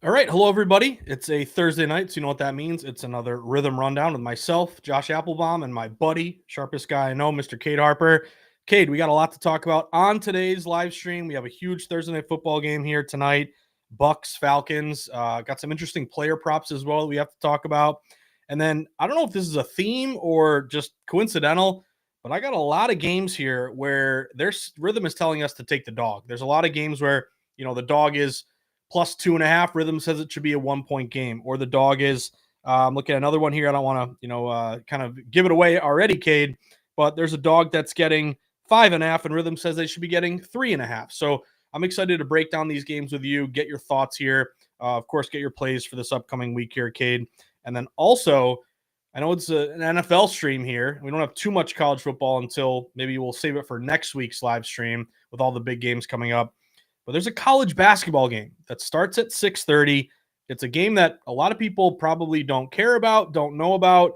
All right. Hello, everybody. It's a Thursday night, so you know what that means. It's another Rhythm Rundown with myself, Josh Applebaum, and my buddy, sharpest guy I know, Mr. Cade Harper. Cade, we got a lot to talk about on today's live stream. We have a huge Thursday night football game here tonight. Bucks, Falcons. Got some interesting player props as well that we have to talk about. And then I don't know if this is a theme or just coincidental, but I got a lot of games here where there's Rhythm is telling us to take the dog. There's a lot of games where, the dog is plus 2.5. Rhythm says it should be a 1-point game, or the dog is. Look at another one here. I don't want to, kind of give it away already, Cade, but there's a dog that's getting 5.5, and Rhythm says they should be getting 3.5. So I'm excited to break down these games with you, get your thoughts here. Of course, get your plays for this upcoming week here, Cade. And then also, I know it's an NFL stream here. We don't have too much college football until maybe we'll save it for next week's live stream with all the big games coming up. But there's a college basketball game that starts at 6:30. It's a game that a lot of people probably don't care about, don't know about.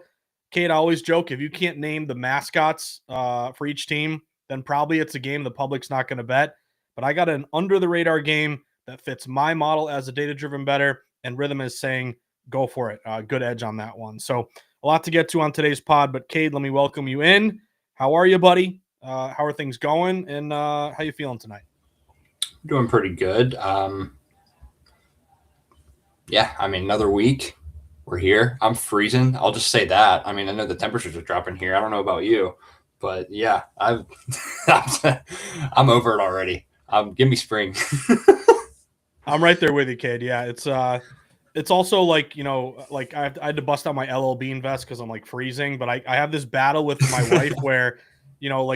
Kate, I always joke, if you can't name the mascots for each team, then probably it's a game the public's not going to bet. But I got an under-the-radar game that fits my model as a data-driven bettor, and Rhythm is saying go for it. Good edge on that one. So a lot to get to on today's pod, but Cade, let me welcome you in. How are you, buddy? How are things going, and how you feeling tonight? Doing pretty good. Another week. We're here. I'm freezing. I'll just say that. I know the temperatures are dropping here. I don't know about you, but yeah, I'm over it already. Give me spring. I'm right there with you, kid. Yeah, it's also like, I had to bust out my LL Bean vest because I'm like freezing, but I have this battle with my wife where,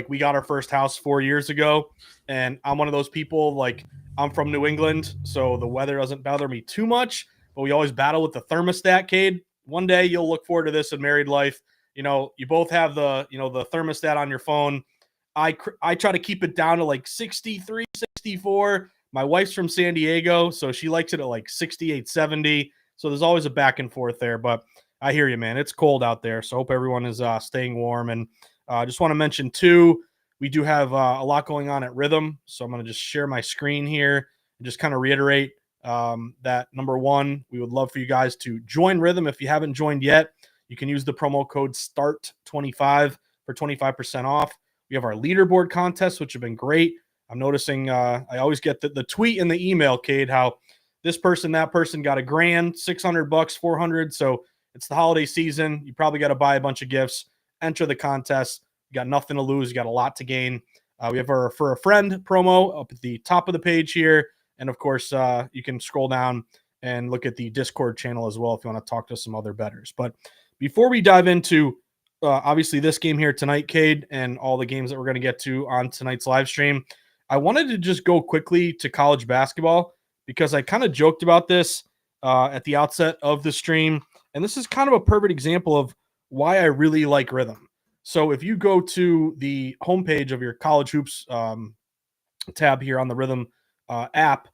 we got our first house 4 years ago, and I'm one of those people, I'm from New England, so the weather doesn't bother me too much, but we always battle with the thermostat, Cade. One day you'll look forward to this in married life. You both have the thermostat on your phone. I try to keep it down to like 63, 64. My wife's from San Diego, so she likes it at like 68, 70. So there's always a back and forth there, but I hear you, man. It's cold out there, so hope everyone is staying warm. And I just want to mention, too, we do have a lot going on at Rhythm, so I'm going to just share my screen here and just kind of reiterate that, number one, we would love for you guys to join Rhythm. If you haven't joined yet, you can use the promo code START25 for 25% off. We have our leaderboard contests, which have been great. I'm noticing I always get the tweet in the email, Cade, how this person, that person got $1,000, $600, $400. So it's the holiday season. You probably got to buy a bunch of gifts, enter the contest. You got nothing to lose. You got a lot to gain. We have our For a Friend promo up at the top of the page here. And of course, you can scroll down and look at the Discord channel as well if you want to talk to some other bettors. But before we dive into obviously this game here tonight, Cade, and all the games that we're going to get to on tonight's live stream, I wanted to just go quickly to college basketball because I kind of joked about this at the outset of the stream. And this is kind of a perfect example of why I really like Rhythm. So if you go to the homepage of your College Hoops tab here on the Rhythm app,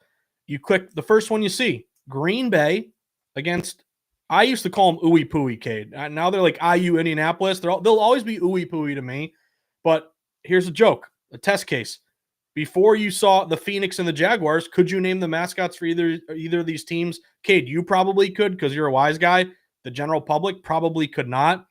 you click the first one you see, Green Bay against, I used to call them ooey pooey, Cade. Now they're like IU Indianapolis. They'll always be ooey pooey to me. But here's a joke, a test case. Before you saw the Phoenix and the Jaguars, could you name the mascots for either of these teams? Cade, you probably could because you're a wise guy. The general public probably could not.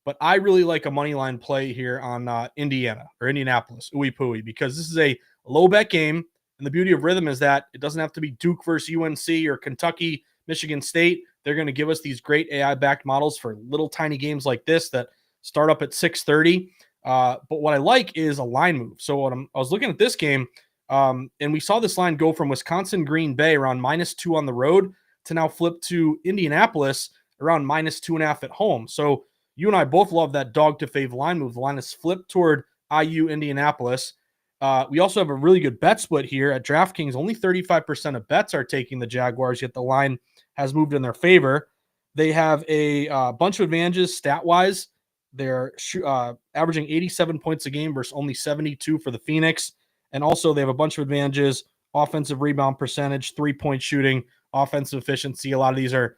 But I really like a money line play here on Indianapolis, ooey pooey, because this is a low bet game. And the beauty of Rhythm is that it doesn't have to be Duke versus UNC or Kentucky, Michigan State. They're going to give us these great AI-backed models for little tiny games like this that start up at 6:30. But what I like is a line move. So I was looking at this game, and we saw this line go from Wisconsin Green Bay around -2 on the road to now flip to Indianapolis around -2.5 at home. So you and I both love that dog to fave line move. The line is flipped toward IU Indianapolis. We also have a really good bet split here at DraftKings. Only 35% of bets are taking the Jaguars, yet the line has moved in their favor. They have a bunch of advantages stat-wise. They're averaging 87 points a game versus only 72 for the Phoenix. And also they have a bunch of advantages, offensive rebound percentage, three-point shooting, offensive efficiency. A lot of these are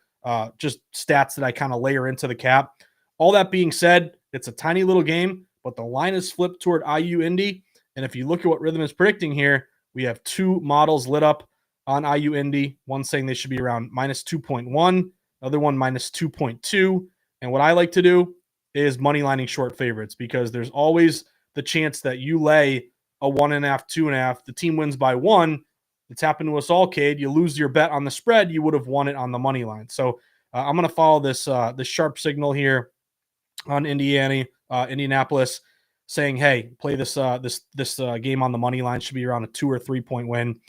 just stats that I kind of layer into the cap. All that being said, it's a tiny little game, but the line is flipped toward IU Indy. And if you look at what Rhythm is predicting here, we have two models lit up on IU Indy. One saying they should be around minus 2.1, other one minus 2.2. And what I like to do is money lining short favorites, because there's always the chance that you lay a 1.5, 2.5. The team wins by 1. It's happened to us all, Cade. You lose your bet on the spread, you would have won it on the money line. So I'm going to follow this sharp signal here on Indianapolis, saying, "Hey, play this game on the money line. Should be around a 2 or 3 point win."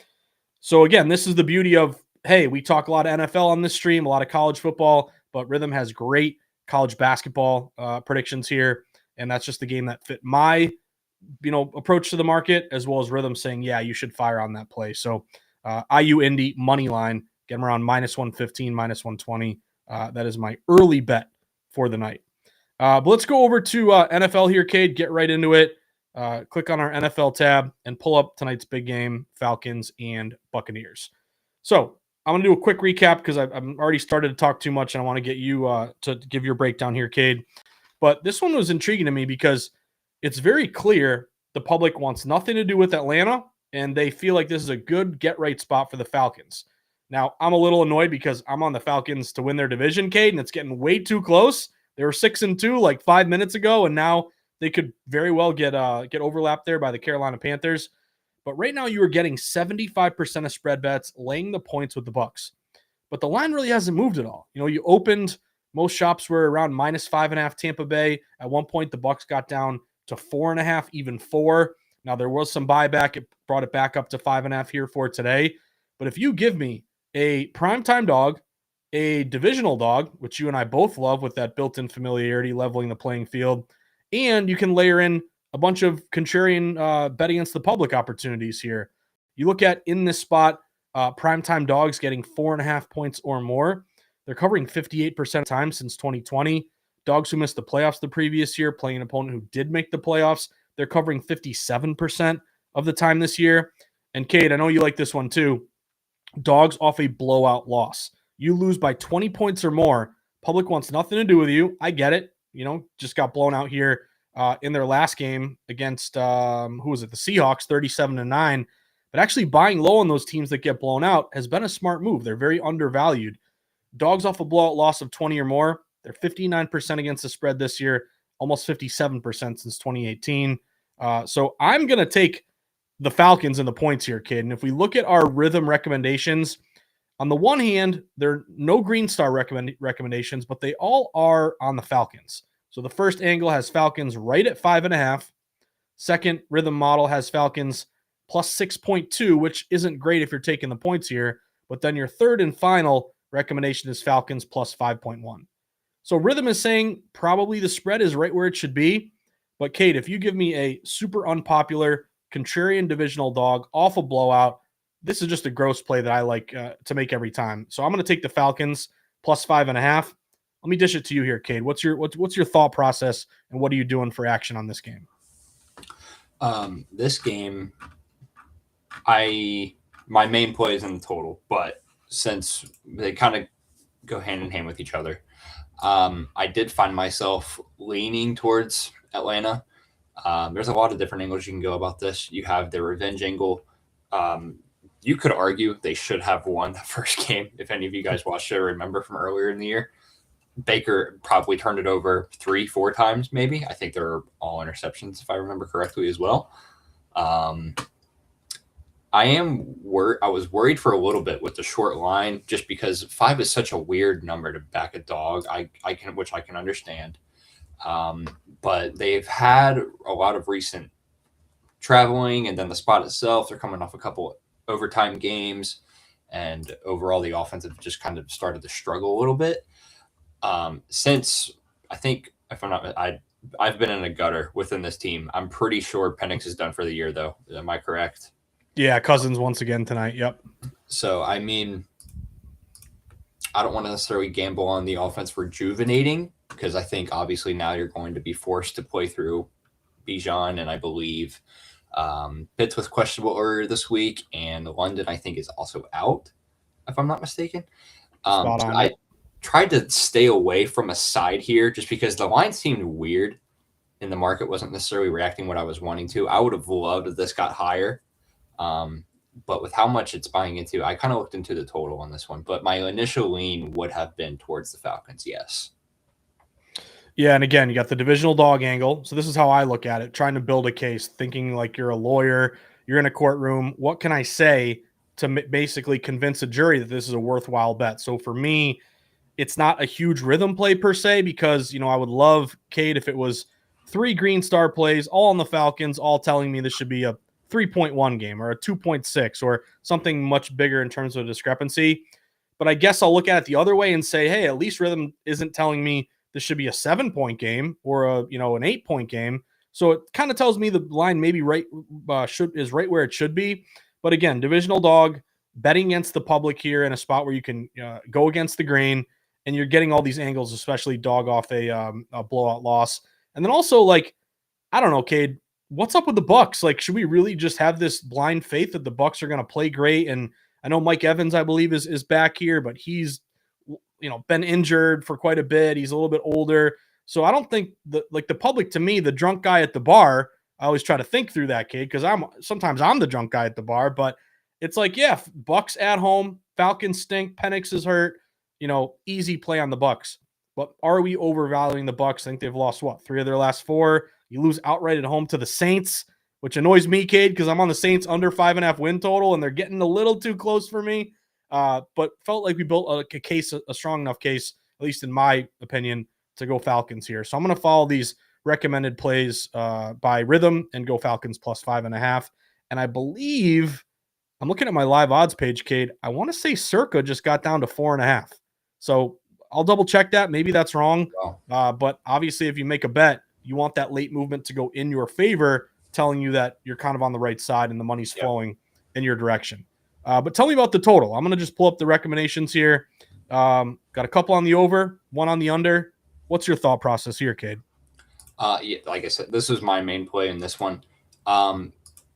So again, this is the beauty of, hey, we talk a lot of NFL on this stream, a lot of college football, but Rithmm has great college basketball predictions here, and that's just the game that fit my approach to the market, as well as Rithmm saying, yeah, you should fire on that play. So IU Indy money line, get them around minus 115, minus 120. That is my early bet for the night. But let's go over to NFL here, Cade. Get right into it. Click on our NFL tab and pull up tonight's big game, Falcons and Buccaneers. So I'm going to do a quick recap because I've already started to talk too much, and I want to get you to give your breakdown here, Cade. But this one was intriguing to me because it's very clear the public wants nothing to do with Atlanta, and they feel like this is a good get-right spot for the Falcons. Now, I'm a little annoyed because I'm on the Falcons to win their division, Cade, and it's getting way too close. They were 6-2 like 5 minutes ago, and now they could very well get overlapped there by the Carolina Panthers. But right now, you are getting 75% of spread bets laying the points with the Bucs. But the line really hasn't moved at all. You opened, most shops were around minus 5.5 Tampa Bay. At one point, the Bucs got down to 4.5, even 4. Now, there was some buyback. It brought it back up to 5.5 here for today. But if you give me a primetime dog, a divisional dog, which you and I both love with that built-in familiarity, leveling the playing field, and you can layer in a bunch of contrarian bet against the public opportunities here. You look at in this spot, primetime dogs getting 4.5 points or more. They're covering 58% of the time since 2020. Dogs who missed the playoffs the previous year, playing an opponent who did make the playoffs, they're covering 57% of the time this year. And Cade, I know you like this one too. Dogs off a blowout loss. You lose by 20 points or more. Public wants nothing to do with you. I get it. Just got blown out here in their last game against, who was it? The Seahawks, 37-9. But actually buying low on those teams that get blown out has been a smart move. They're very undervalued. Dogs off a blowout loss of 20 or more. They're 59% against the spread this year, almost 57% since 2018. So I'm going to take the Falcons and the points here, kid. And if we look at our Rithmm recommendations, on the one hand, there are no Green Star recommendations, but they all are on the Falcons. So the first angle has Falcons right at 5.5. Second Rithmm model has Falcons plus 6.2, which isn't great if you're taking the points here. But then your third and final recommendation is Falcons plus 5.1. So Rithmm is saying probably the spread is right where it should be. But Kate, if you give me a super unpopular contrarian divisional dog off a blowout, this is just a gross play that I like to make every time. So I'm going to take the Falcons plus 5.5. Let me dish it to you here, Cade. What's your thought process, and what are you doing for action on this game? This game, my main play is in the total, but since they kind of go hand in hand with each other, I did find myself leaning towards Atlanta. There's a lot of different angles you can go about this. You have the revenge angle. You could argue they should have won the first game. If any of you guys watched it or remember from earlier in the year, Baker probably turned it over 3-4 times, maybe. I think they're all interceptions, if I remember correctly as well. I was worried for a little bit with the short line, just because 5 is such a weird number to back a dog. Which I can understand. But they've had a lot of recent traveling, and then the spot itself, they're coming off a couple overtime games, and overall the offense have just kind of started to struggle a little bit. Since I think, if I'm not, I've been in a gutter within this team. I'm pretty sure Penix is done for the year, though. Am I correct? Yeah, Cousins once again tonight. Yep. So, I mean, I don't want to necessarily gamble on the offense rejuvenating, because I think obviously now you're going to be forced to play through Bijan, and I believe Pitts was questionable earlier this week, and London, I think, is also out, if I'm not mistaken. So I tried to stay away from a side here just because the line seemed weird and the market wasn't necessarily reacting what I was wanting to. I would have loved if this got higher. But with how much it's buying into, I kind of looked into the total on this one. But my initial lean would have been towards the Falcons, yes. Yeah, and again, you got the divisional dog angle. So this is how I look at it, trying to build a case, thinking like you're a lawyer, you're in a courtroom. What can I say to basically convince a jury that this is a worthwhile bet? So for me, it's not a huge rhythm play per se because, I would love, Cade, if it was 3 green star plays, all on the Falcons, all telling me this should be a 3.1 game or a 2.6 or something much bigger in terms of discrepancy. But I guess I'll look at it the other way and say, hey, at least rhythm isn't telling me this should be a 7-point game or an 8-point game. So it kind of tells me the line maybe is right where it should be. But again, divisional dog, betting against the public here in a spot where you can go against the grain, and you're getting all these angles, especially dog off a blowout loss. And then also, like, I don't know, Cade, what's up with the Bucks? Like, should we really just have this blind faith that the Bucks are going to play great? And I know Mike Evans, I believe, is back here, but he's been injured for quite a bit. He's a little bit older, so I don't think the public, to me, the drunk guy at the bar. I always try to think through that, Cade, because sometimes I'm the drunk guy at the bar, but it's like, yeah, Bucks at home, Falcons stink, Penix is hurt. Easy play on the Bucks. But are we overvaluing the Bucks? I think they've lost 3 of their last 4. You lose outright at home to the Saints, which annoys me, Cade, because I'm on the Saints under 5.5 win total, and they're getting a little too close for me. But felt like we built a strong enough case, at least in my opinion, to go Falcons here. So I'm going to follow these recommended plays by Rithmm and go Falcons plus 5.5. And I believe I'm looking at my live odds page, Cade. I want to say Circa just got down to 4.5. So I'll double check that. Maybe that's wrong. But obviously, if you make a bet, you want that late movement to go in your favor, telling you that you're kind of on the right side and the money's flowing in your direction. But tell me about the total. I'm going to just pull up the recommendations here. Got a couple on the over, one on the under. What's your thought process here, Cade? Yeah, like I said, this was my main play in this one.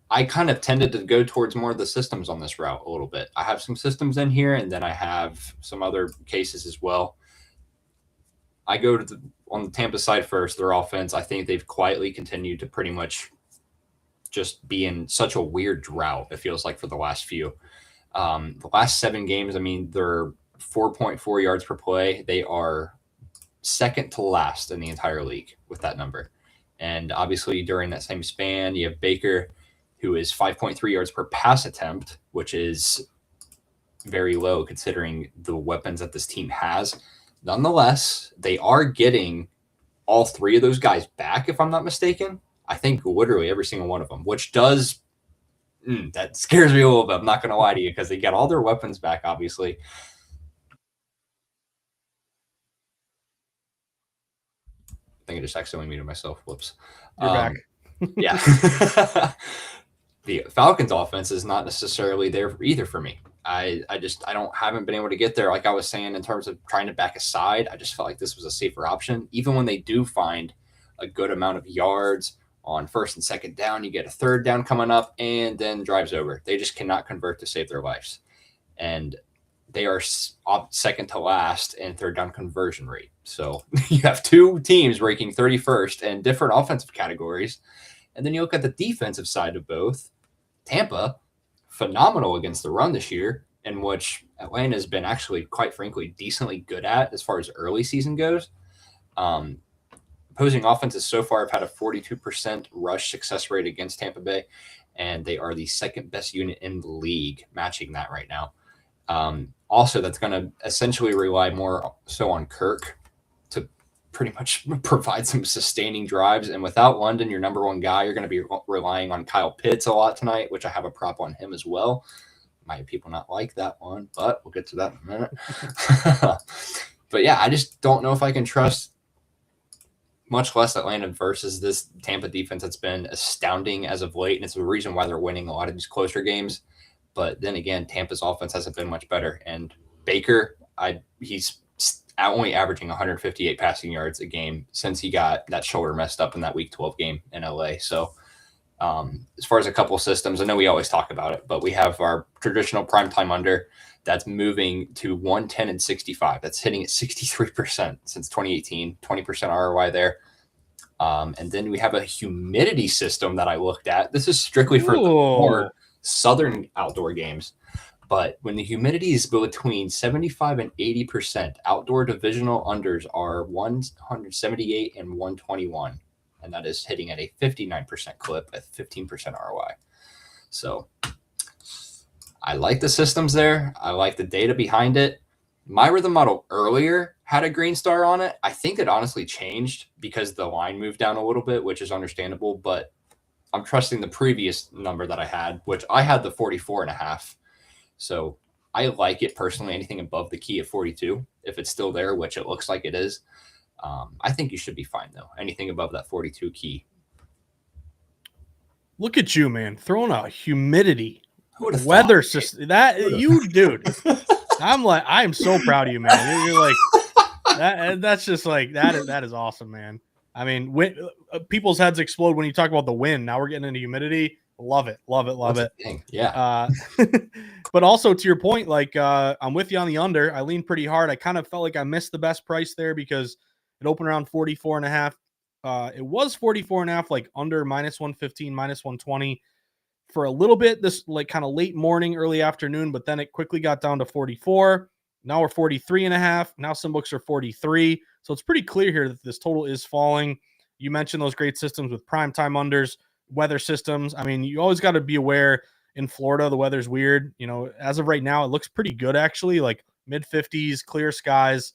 I kind of tended to go towards more of the systems on this route a little bit. I have some systems in here, and then I have some other cases as well. I go on the Tampa side first, their offense. I think they've quietly continued to pretty much just be in such a weird drought, it feels like, for the last few. The last 7 games, I mean, they're 4.4 yards per play. They are second to last in the entire league with that number. And obviously, during that same span, you have Baker, who is 5.3 yards per pass attempt, which is very low considering the weapons that this team has. Nonetheless, they are getting all 3 of those guys back, if I'm not mistaken. I think literally every single one of them, which does that scares me a little bit. I'm not going to lie to you, because they got all their weapons back, obviously. I think I just accidentally muted myself. Whoops. You're back. Yeah. The Falcons offense is not necessarily there either for me. I haven't been able to get there. Like I was saying, in terms of trying to back a side, I just felt like this was a safer option. Even when they do find a good amount of yards on first and second down, you get a third down coming up and then drives over. They just cannot convert to save their lives. And they are second to last in third down conversion rate. So you have 2 teams ranking 31st in different offensive categories. And then you look at the defensive side of both. Tampa, phenomenal against the run this year, in which Atlanta has been actually, quite frankly, decently good at as far as early season goes. Opposing offenses so far have had a 42% rush success rate against Tampa Bay, and they are the second best unit in the league, matching that right now. Also, that's going to essentially rely more so on Kirk to pretty much provide some sustaining drives. And without London, your number 1 guy, you're going to be relying on Kyle Pitts a lot tonight, which I have a prop on him as well. Might people not like that one, but we'll get to that in a minute. But yeah, I just don't know if I can trust, much less Atlanta versus this Tampa defense that's been astounding as of late. And it's the reason why they're winning a lot of these closer games. But then again, Tampa's offense hasn't been much better. And Baker, he's only averaging 158 passing yards a game since he got that shoulder messed up in that Week 12 game in LA. So as far as a couple systems, I know we always talk about it, but we have our traditional primetime under that's moving to 110 and 65. That's hitting at 63% since 2018, 20% ROI there. And then we have a humidity system that I looked at. This is strictly for the more southern outdoor games. But when the humidity is between 75 and 80%, outdoor divisional unders are 178 and 121. And that is hitting at a 59% clip at 15% ROI. So I like the systems there. I like the data behind it. My Rithmm model earlier had a green star on it. I think it honestly changed because the line moved down a little bit, which is understandable. But I'm trusting the previous number that I had, which I had the 44.5. So I like it personally. Anything above the key of 42, if it's still there, which it looks like it is, I think you should be fine though. Anything above that 42 key. Look at you, man, throwing a humidity weather system. That you, dude. I am so proud of you, man. You're like that. That's just like that is awesome, man. I mean, people's heads explode when you talk about the wind. Now we're getting into humidity. Love it. Yeah. But also to your point, like I'm with you on the under. I leaned pretty hard. I kind of felt like I missed the best price there because it opened around 44.5. It was 44.5, like under -115, -120 for a little bit. This like kind of late morning, early afternoon, but then it quickly got down to 44. Now we're 43.5. Now some books are 43. So it's pretty clear here that this total is falling. You mentioned those great systems with primetime unders, weather systems. I mean, you always got to be aware in Florida, the weather's weird. You know, as of right now, it looks pretty good actually, like mid 50s, clear skies,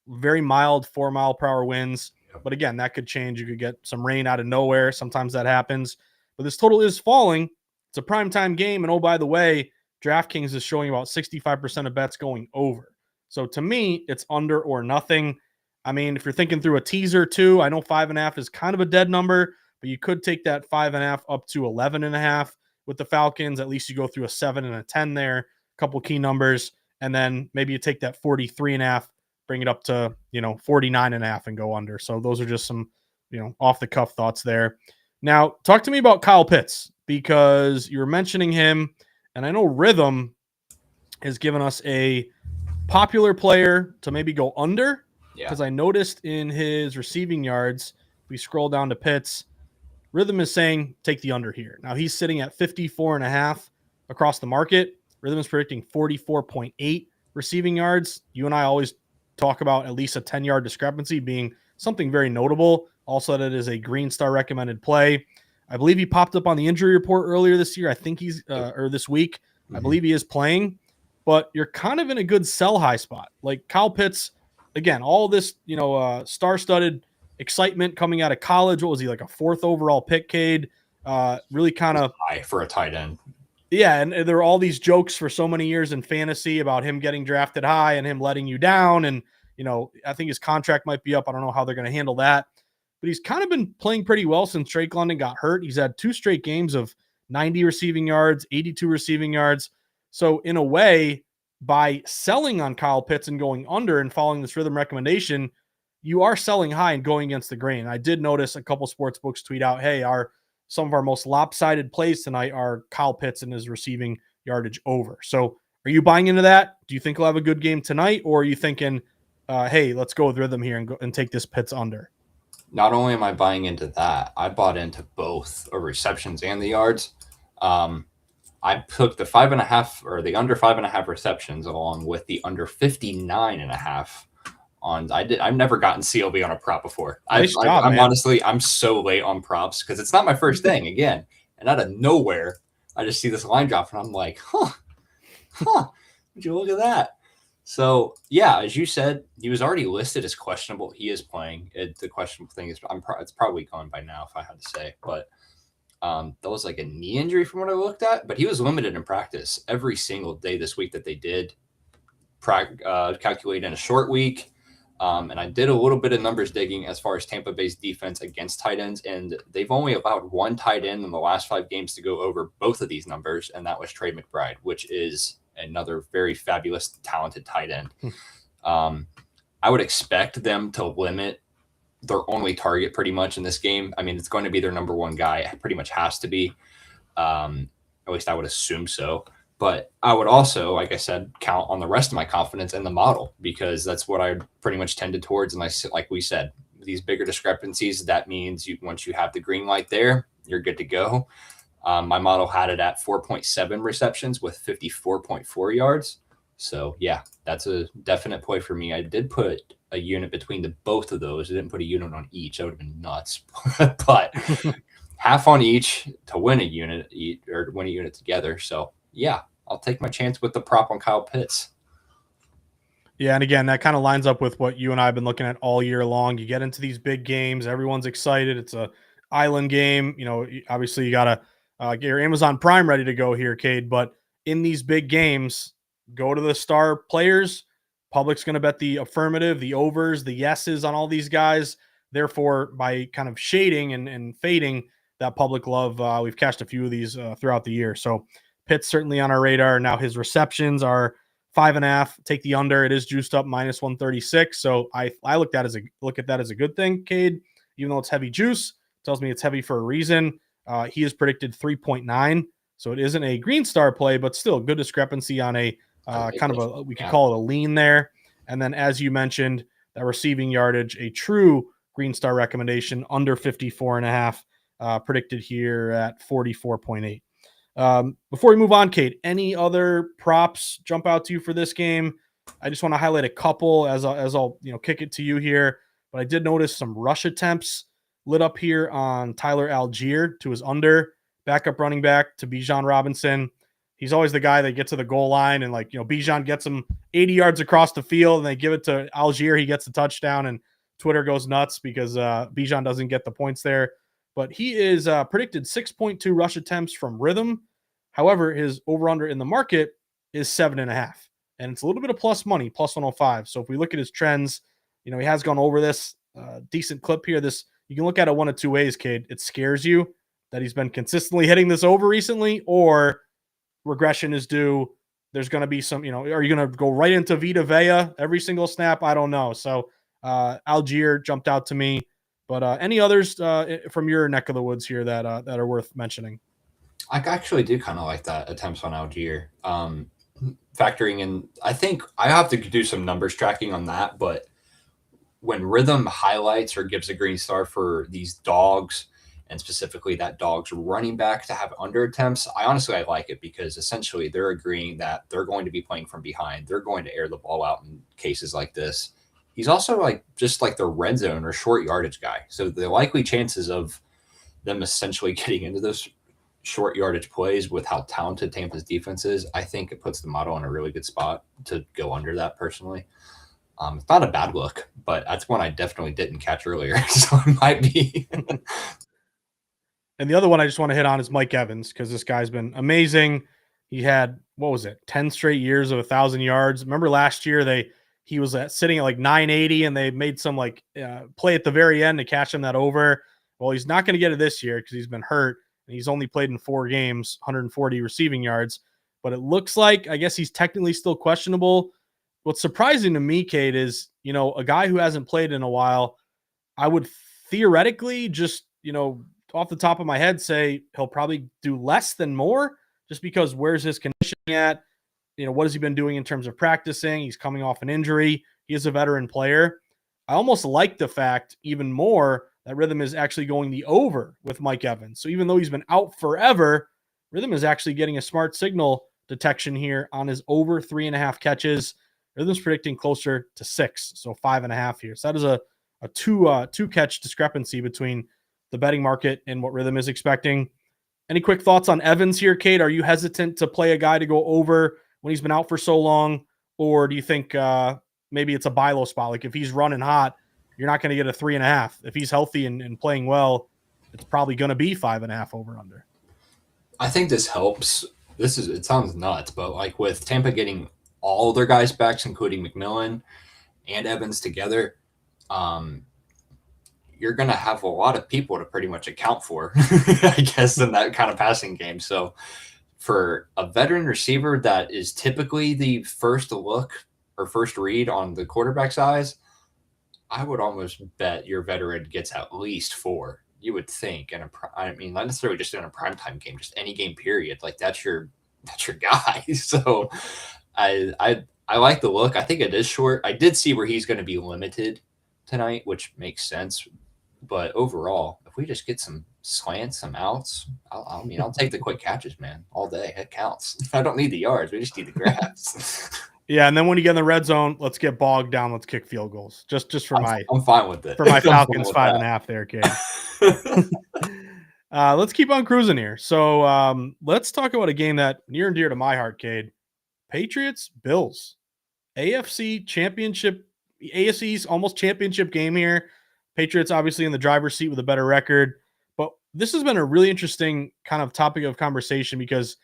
very mild 4-mile-per-hour winds. But again, that could change. You could get some rain out of nowhere. Sometimes that happens. But this total is falling. It's a primetime game. And oh, by the way, DraftKings is showing about 65% of bets going over. So to me, it's under or nothing. I mean, if you're thinking through a teaser too, I know 5.5 is kind of a dead number, but you could take that 5.5 up to 11.5 with the Falcons. At least you go through a 7 and a 10 there, a couple key numbers, and then maybe you take that 43.5, bring it up to 49.5 and go under. So those are just some off the cuff thoughts there. Now, talk to me about Kyle Pitts because you were mentioning him, and I know Rithmm has given us a popular player to maybe go under because I noticed in his receiving yards, we scroll down to Pitts, Rithmm is saying take the under here. Now he's sitting at 54.5 across the market. Rithmm is predicting 44.8 receiving yards. You and I always talk about at least a 10-yard discrepancy being something very notable. Also, that it is a green star recommended play. I believe he popped up on the injury report earlier this year. I think he's or this week. I believe he is playing, but you're kind of in a good sell high spot. Like Kyle Pitts, again, all this star-studded excitement coming out of college. What was he, like a 4th overall pick, Cade? Really kind of high for a tight end. Yeah, and there were all these jokes for so many years in fantasy about him getting drafted high and him letting you down. And, I think his contract might be up. I don't know how they're going to handle that. But he's kind of been playing pretty well since Drake London got hurt. He's had 2 straight games of 90 receiving yards, 82 receiving yards. So in a way, by selling on Kyle Pitts and going under and following this Rithmm recommendation, you are selling high and going against the grain. I did notice a couple sports books tweet out, hey, some of our most lopsided plays tonight are Kyle Pitts and his receiving yardage over. So are you buying into that? Do you think he'll have a good game tonight? Or are you thinking, hey, let's go with Rithmm here and take this Pitts under? Not only am I buying into that, I bought into both the receptions and the yards. I took the 5.5 or the under 5.5 receptions along with the under 59.5 on. I've never gotten CLB on a prop before. Nice job, I'm honestly, I'm so late on props because it's not my first thing again. And out of nowhere, I just see this line drop and I'm like, would you look at that? So yeah, as you said, he was already listed as questionable. He is playing. The questionable thing is, it's probably gone by now if I had to say, but that was like a knee injury from what I looked at. But he was limited in practice every single day this week that they did calculate in a short week. And I did a little bit of numbers digging as far as Tampa Bay's defense against tight ends, and they've only allowed 1 tight end in the last 5 games to go over both of these numbers, and that was Trey McBride, which is another very fabulous, talented tight end. I would expect them to limit their only target pretty much in this game. I mean, it's going to be their number 1 guy. It pretty much has to be. At least I would assume so. But I would also, like I said, count on the rest of my confidence in the model because that's what I pretty much tended towards. And like we said, these bigger discrepancies, that means once you have the green light there, you're good to go. My model had it at 4.7 receptions with 54.4 yards. So yeah, that's a definite play for me. I did put a unit between the both of those. I didn't put a unit on each. That would have been nuts. But half on each to win a unit or win a unit together. So yeah, I'll take my chance with the prop on Kyle Pitts. Yeah, and again, that kind of lines up with what you and I have been looking at all year long. You get into these big games, everyone's excited. It's a island game. Obviously you gotta get your Amazon Prime ready to go here, Cade. But in these big games, go to the star players. Public's going to bet the affirmative, the overs, the yeses on all these guys. Therefore, by kind of shading and fading that public love, we've cashed a few of these throughout the year. So Pitt's certainly on our radar. Now his receptions are 5.5. Take the under. It is juiced up -136. So I look at that as a good thing, Cade. Even though it's heavy juice, tells me it's heavy for a reason. He is predicted 3.9. So it isn't a green star play, but still good discrepancy on a kind of a, we could call it a lean there. And then, as you mentioned, that receiving yardage, a true green star recommendation under 54.5, predicted here at 44.8. Before we move on, Kate, any other props jump out to you for this game? I just want to highlight a couple as I'll kick it to you here. But I did notice some rush attempts lit up here on Tyler Algier to his under, backup running back to Bijan Robinson. He's always the guy that gets to the goal line and Bijan gets him 80 yards across the field and they give it to Algier. He gets the touchdown and Twitter goes nuts because Bijan doesn't get the points there. But he is predicted 6.2 rush attempts from Rithmm. However, his over-under in the market is 7.5. And it's a little bit of plus money, plus 105. So if we look at his trends, he has gone over this decent clip here. You can look at it one of two ways, Cade. It scares you that he's been consistently hitting this over recently, or regression is due. There's going to be some, are you going to go right into Vita Vea every single snap? I don't know. So Algier jumped out to me. But any others from your neck of the woods here that are worth mentioning? I actually do kind of like that attempts on Algier. Factoring in, I think I have to do some numbers tracking on that, but when Rithmm highlights or gives a green star for these dogs, and specifically that dog's running back to have under attempts, I like it because essentially they're agreeing that they're going to be playing from behind. They're going to air the ball out in cases like this. He's also just like the red zone or short yardage guy. So the likely chances of them essentially getting into those short yardage plays with how talented Tampa's defense is, I think it puts the model in a really good spot to go under that personally. It's not a bad look, but that's one I definitely didn't catch earlier. So it might be. And the other one I just want to hit on is Mike Evans, because this guy's been amazing. He had, 10 straight years of 1,000 yards. Remember last year he was sitting at 980 and they made some play at the very end to catch him that over. Well, he's not going to get it this year because he's been hurt. And he's only played in 4 games, 140 receiving yards. But it looks like, I guess he's technically still questionable. What's surprising to me, Kate, is, a guy who hasn't played in a while, I would theoretically just, off the top of my head say he'll probably do less than more, just because where's his conditioning at? What has he been doing in terms of practicing? He's coming off an injury. He is a veteran player. I almost like the fact even more that Rithmm is actually going the over with Mike Evans. So even though he's been out forever, Rithmm is actually getting a smart signal detection here on his over 3.5 catches. Rhythm's predicting closer to 6, so 5.5 here. So that is a two catch discrepancy between the betting market and what Rithmm is expecting. Any quick thoughts on Evans here, Kate? Are you hesitant to play a guy to go over when he's been out for so long? Or do you think maybe it's a buy low spot? Like if he's running hot, you're not going to get a 3.5. If he's healthy and playing well, it's probably going to be 5.5 over under. I think this helps. It sounds nuts, but with Tampa getting all their guys back, including McMillan and Evans together, you're going to have a lot of people to pretty much account for, I guess, in that kind of passing game. So for a veteran receiver that is typically the first look or first read on the quarterback's eyes, I would almost bet your veteran gets at least 4. You would think, and not necessarily just in a primetime game, just any game period. That's your guy. So I like the look. I think it is short. I did see where he's going to be limited tonight, which makes sense. But overall, if we just get some slants, some outs. I'll take the quick catches, man, all day. It counts. I don't need the yards. We just need the grabs. Yeah, and then when you get in the red zone, let's get bogged down. Let's kick field goals. Just for I'm fine with it. for my I'm fine Falcons with 5.5 there, Cade. Let's keep on cruising here. So let's talk about a game that near and dear to my heart, Cade. Patriots, Bills. AFC championship, AFC's almost championship game here. Patriots obviously in the driver's seat with a better record. But this has been a really interesting kind of topic of conversation because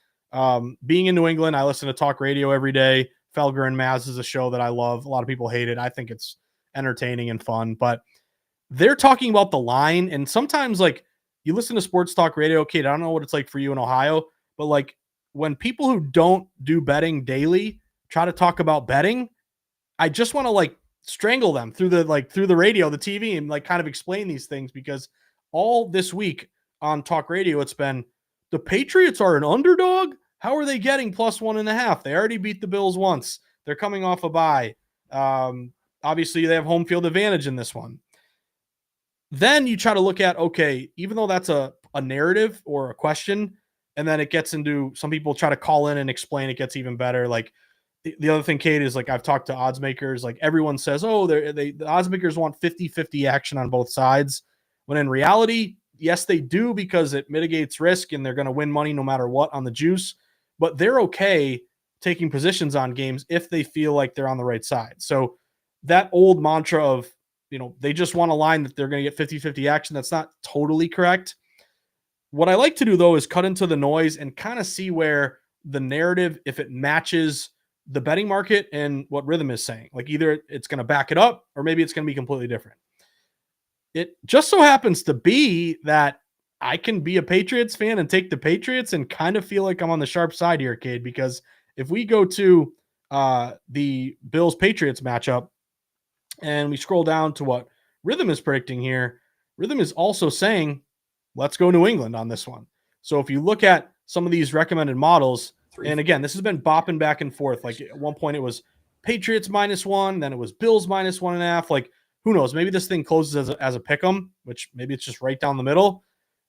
being in New England, I listen to talk radio every day. Felger and Maz is a show that I love. A lot of people hate it. I think it's entertaining and fun, but they're talking about the line. And sometimes, like, you listen to sports talk radio, Kate, I don't know what it's like for you in Ohio, but like when people who don't do betting daily try to talk about betting, I just want to like strangle them through the radio, the TV, and like kind of explain these things because all this week on talk radio, it's been the Patriots are an underdog. How are they getting +1.5? They already beat the Bills once. They're coming off a bye. Obviously, they have home field advantage in this one. Then you try to look at, okay, even though that's a narrative or a question, and then it gets into some people try to call in and explain, it gets even better. Like the other thing, Kate, is like I've talked to odds makers, like everyone says, oh, the odds makers want 50-50 action on both sides. When in reality, yes, they do because it mitigates risk and they're going to win money no matter what on the juice. But they're okay taking positions on games if they feel like they're on the right side. So that old mantra of, they just want a line that they're going to get 50-50 action, that's not totally correct. What I like to do, though, is cut into the noise and kind of see where the narrative, if it matches the betting market and what Rithmm is saying. Like either it's going to back it up or maybe it's going to be completely different. It just so happens to be that I can be a Patriots fan and take the Patriots and kind of feel like I'm on the sharp side here, Cade, because if we go to the Bills-Patriots matchup and we scroll down to what Rithmm is predicting here, Rithmm is also saying, let's go New England on this one. So if you look at some of these recommended models, and again, this has been bopping back and forth. Like at one point it was Patriots -1, then it was Bills -1.5. Like who knows? Maybe this thing closes as a pick 'em, which maybe it's just right down the middle.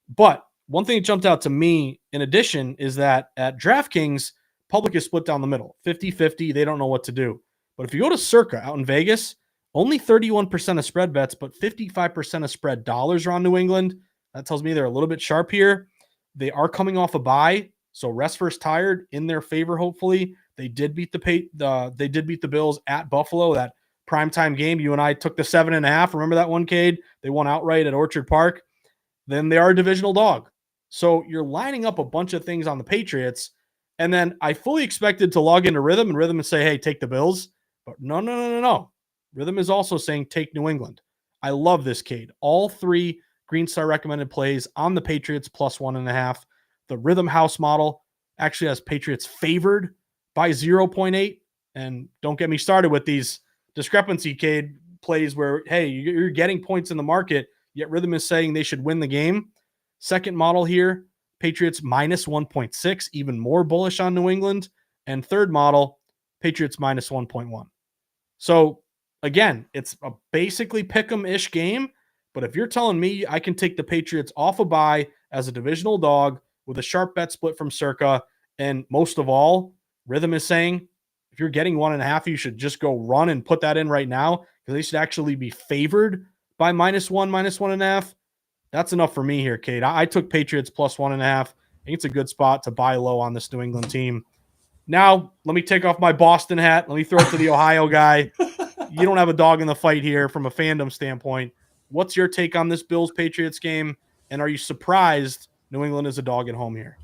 But one thing that jumped out to me in addition is that at DraftKings, public is split down the middle, 50-50. They don't know what to do. But if you go to Circa out in Vegas, only 31% of spread bets, but 55% of spread dollars are on New England. That tells me they're a little bit sharp here. They are coming off a bye, so rest first tired in their favor. Hopefully, they did beat the Bills at Buffalo. That primetime game, you and I took the 7.5. Remember that one, Cade? They won outright at Orchard Park. Then they are a divisional dog. So you're lining up a bunch of things on the Patriots, and then I fully expected to log into Rithmm and Rithmm and say, "Hey, take the Bills," but no. Rithmm is also saying take New England. I love this, Cade. All three Green Star recommended plays on the Patriots +1.5. The Rithmm House model actually has Patriots favored by 0.8. And don't get me started with these discrepancy, Cade, plays where, hey, you're getting points in the market, yet Rithmm is saying they should win the game. Second model here, Patriots -1.6, even more bullish on New England. And third model, Patriots -1.1. So again, it's a basically pick-em-ish game, but if you're telling me I can take the Patriots off a bye as a divisional dog with a sharp bet split from Circa, and most of all, Rithmm is saying if you're getting 1.5, you should just go run and put that in right now because they should actually be favored by -1, -1.5. That's enough for me here, Kate. I took Patriots +1.5. I think it's a good spot to buy low on this New England team. Now, let me take off my Boston hat. Let me throw it to the Ohio guy. You don't have a dog in the fight here from a fandom standpoint. What's your take on this Bills-Patriots game? And are you surprised New England is a dog at home here?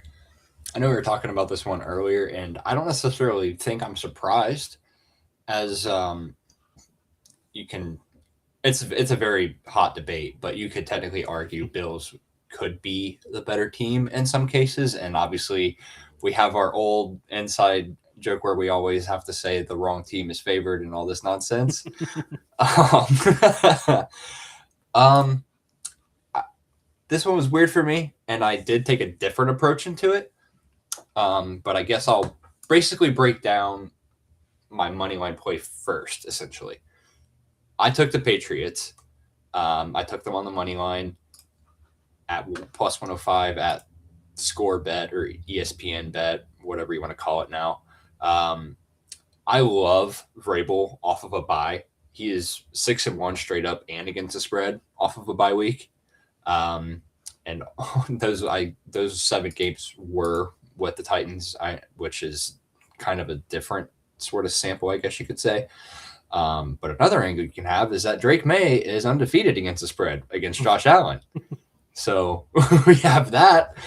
I know we were talking about this one earlier, and I don't necessarily think I'm surprised as you can – it's a very hot debate, but you could technically argue Bills could be the better team in some cases, and obviously we have our old inside – joke where we always have to say the wrong team is favored and all this nonsense. This one was weird for me, and I did take a different approach into it. But I guess I'll basically break down my money line play first, essentially. I took the Patriots. I took them on the money line. at plus 105 at Score Bet or ESPN Bet, whatever you want to call it now. I love Vrabel off of a bye. He is 6-1 straight up and against the spread off of a bye week. And those 7 games were with the Titans, which is kind of a different sort of sample, I guess you could say. But another angle you can have is that Drake May is undefeated against the spread against Josh Allen. So we have that.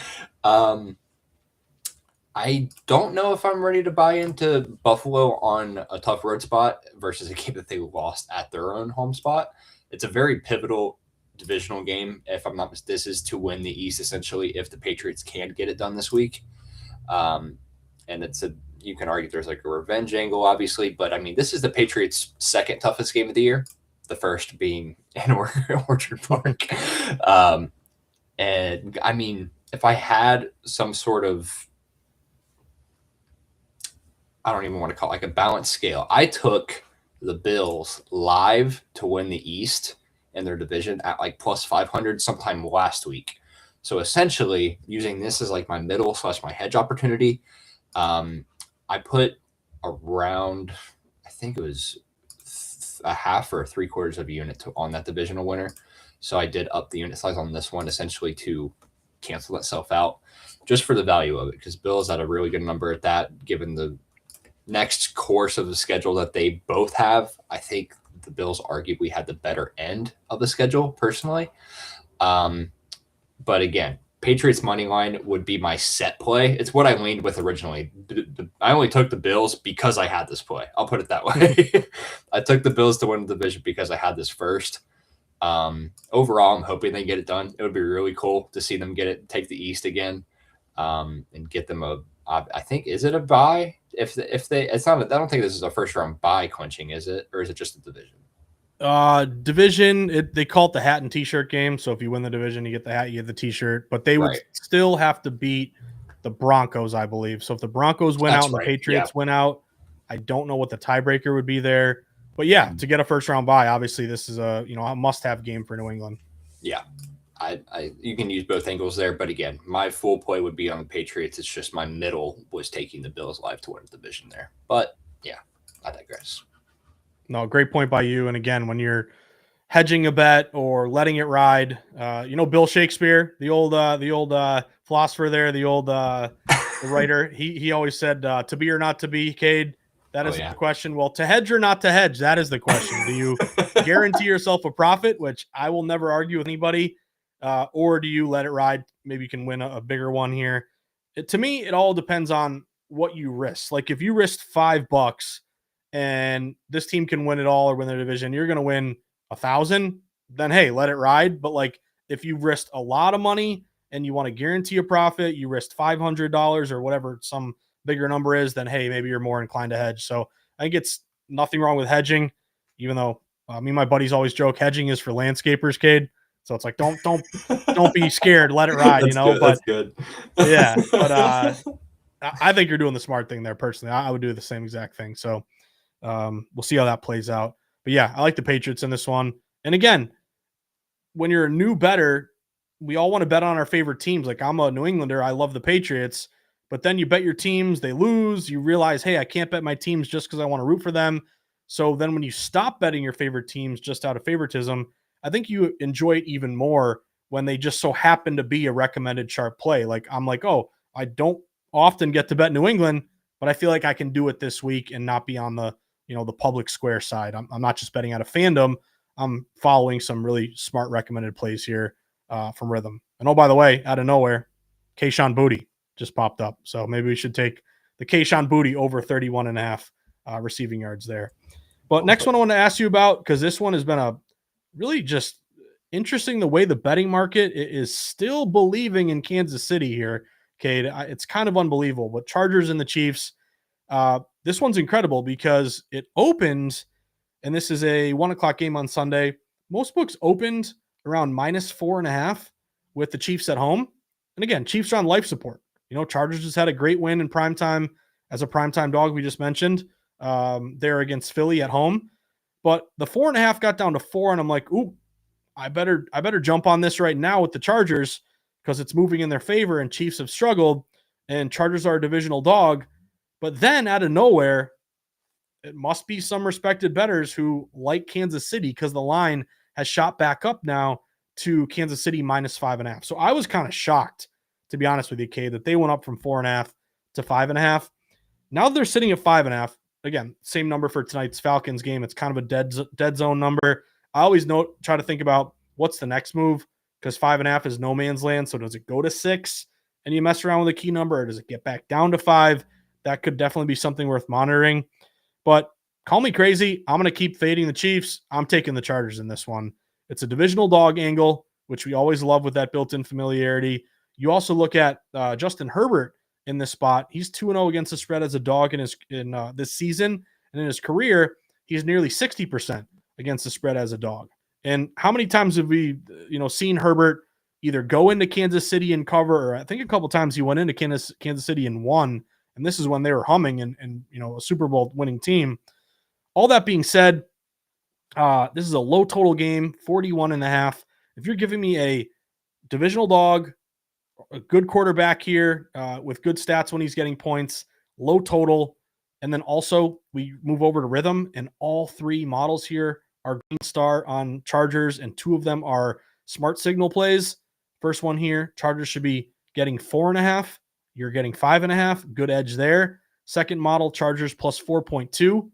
I don't know if I'm ready to buy into Buffalo on a tough road spot versus a game that they lost at their own home spot. It's a very pivotal divisional game. If I'm not mistaken, this is to win the East essentially if the Patriots can get it done this week. And you can argue there's like a revenge angle, obviously, but I mean, this is the Patriots' second toughest game of the year, the first being in Orchard Park. And I mean, if I had some sort of, I don't even want to call it like a balanced scale, I took the Bills live to win the East in their division at like plus 500 sometime last week. So essentially, using this as like my middle / my hedge opportunity, I put around, I think it was a half or 3/4 of a unit on that divisional winner. So I did up the unit size on this one essentially to cancel itself out just for the value of it, because Bills had a really good number at that, given the next course of the schedule that they both have. I think the Bills arguably had the better end of the schedule personally. But again, Patriots money line would be my set play. It's what I leaned with originally. I only took the Bills because I had this play. I'll put it that way. I took the Bills to win the division because I had this first. Overall, I'm hoping they get it done. It would be really cool to see them take the East again, and get them I think, is it a bye? It's not. I don't think this is a first round bye clinching, is it, or is it just a division? Division. They call it the hat and T-shirt game. So if you win the division, you get the hat, you get the T-shirt. But they would still have to beat the Broncos, I believe. So if the Broncos win out and the Patriots win out, I don't know what the tiebreaker would be there. But yeah, to get a first round bye, obviously this is a must-have game for New England. Yeah, you can use both angles there, but again, my full play would be on the Patriots. It's just my middle was taking the Bills live to win the division there. But yeah, I digress. No, great point by you. And again, when you're hedging a bet or letting it ride, Bill Shakespeare, the old philosopher there, the old the writer, he always said, to be or not to be, Cade. That is the question. Well, to hedge or not to hedge, that is the question. Do you guarantee yourself a profit, which I will never argue with anybody, or do you let it ride? Maybe you can win a bigger one here. To me, it all depends on what you risk. Like if you risked $5 and this team can win it all or win their division, you're going to win 1,000, then hey, let it ride. But like if you risked a lot of money and you want to guarantee a profit, you risked $500 or whatever some bigger number is, then hey, maybe you're more inclined to hedge. So I think it's nothing wrong with hedging, even though me and my buddies always joke hedging is for landscapers, Cade. So it's like don't be scared, let it ride, Good. But that's good. Yeah, but I think you're doing the smart thing there personally. I would do the same exact thing. So we'll see how that plays out. But yeah, I like the Patriots in this one. And again, when you're a new bettor, we all want to bet on our favorite teams. Like I'm a New Englander, I love the Patriots. But then you bet your teams, they lose. You realize, hey, I can't bet my teams just because I want to root for them. So then when you stop betting your favorite teams just out of favoritism, I think you enjoy it even more when they just so happen to be a recommended sharp play. Like I'm like, oh, I don't often get to bet New England, but I feel like I can do it this week and not be on the public square side. I'm not just betting out of fandom. I'm following some really smart recommended plays here from Rithmm. And oh, by the way, out of nowhere, Kayshon Boutte just popped up. So maybe we should take the Kayshon Boutte over 31.5 receiving yards there. But next one I want to ask you about, because this one has been a really just interesting the way the betting market is still believing in Kansas City here, Cade. It's kind of unbelievable. But Chargers and the Chiefs, this one's incredible because it opens, and this is a 1:00 game on Sunday. Most books opened around -4.5 with the Chiefs at home. And again, Chiefs are on life support. Chargers just had a great win in primetime as a primetime dog we just mentioned. They're against Philly at home. But the 4.5 got down to 4, and I'm like, ooh, I better jump on this right now with the Chargers. because it's moving in their favor and Chiefs have struggled and Chargers are a divisional dog. But then out of nowhere, it must be some respected bettors who like Kansas City because the line has shot back up now to Kansas City -5.5. So I was kind of shocked, to be honest with you, Cade, that they went up from 4.5 to 5.5. Now they're sitting at 5.5. Again, same number for tonight's Falcons game. It's kind of a dead zone number. I always try to think about what's the next move because 5.5 is no man's land. So does it go to 6 and you mess around with a key number, or does it get back down to 5? That could definitely be something worth monitoring. But call me crazy. I'm going to keep fading the Chiefs. I'm taking the Chargers in this one. It's a divisional dog angle, which we always love with that built-in familiarity. You also look at Justin Herbert in this spot. He's 2-0 against the spread as a dog in this season. And in his career, he's nearly 60% against the spread as a dog. And how many times have we seen Herbert either go into Kansas City and cover, or I think a couple times he went into Kansas City and won. And this is when they were humming and a Super Bowl winning team. All that being said, this is a low total game, 41.5. If you're giving me a divisional dog, a good quarterback here with good stats when he's getting points, low total, and then also we move over to Rithmm, and all 3 models here are green star on Chargers, and 2 of them are smart signal plays. First one here, Chargers should be getting 4.5. You're getting 5.5. Good edge there. Second model, Chargers plus 4.2.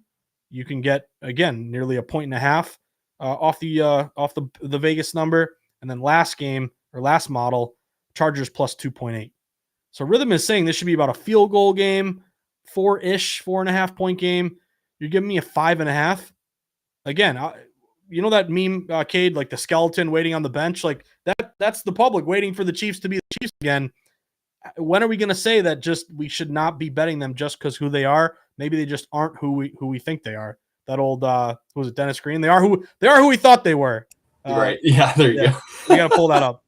You can get, again, nearly a 1.5 off the Vegas number. And then last model, Chargers plus 2.8. So Rithmm is saying this should be about a field goal game, 4.5 point game. You're giving me a 5.5. Again, that meme, Cade, like the skeleton waiting on the bench, like that's the public waiting for the Chiefs to be the Chiefs again. When are we going to say that we should not be betting them just because who they are? Maybe they just aren't who we think they are. That old who was it, Dennis Green? They are who we thought they were. Right. Yeah, there you go. We got to pull that up.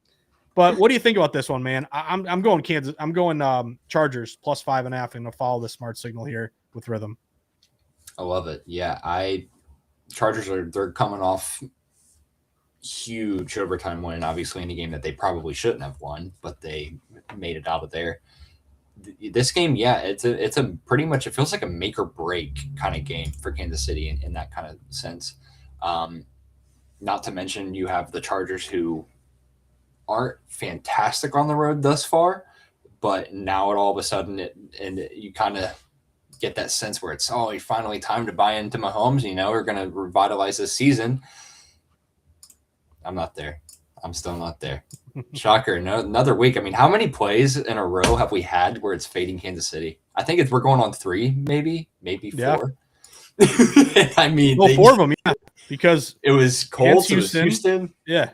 But what do you think about this one, man? I'm going Kansas. I'm going Chargers plus 5.5 and to follow the smart signal here with Rithmm. I love it. Yeah, Chargers they're coming off huge overtime win, obviously in a game that they probably shouldn't have won, but they made it out of there. This game, yeah, it's a pretty much, it feels like a make or break kind of game for Kansas City in that kind of sense. Not to mention you have the Chargers who aren't fantastic on the road thus far, but now all of a sudden you kind of get that sense where it's finally time to buy into Mahomes. We're going to revitalize this season. I'm not there. I'm still not there. Shocker. No, another week. I mean, how many plays in a row have we had where it's fading Kansas City? I think we're going on 3, maybe 4. Yeah. I mean, 4 of them, yeah, because it was Colts, Houston. Yeah.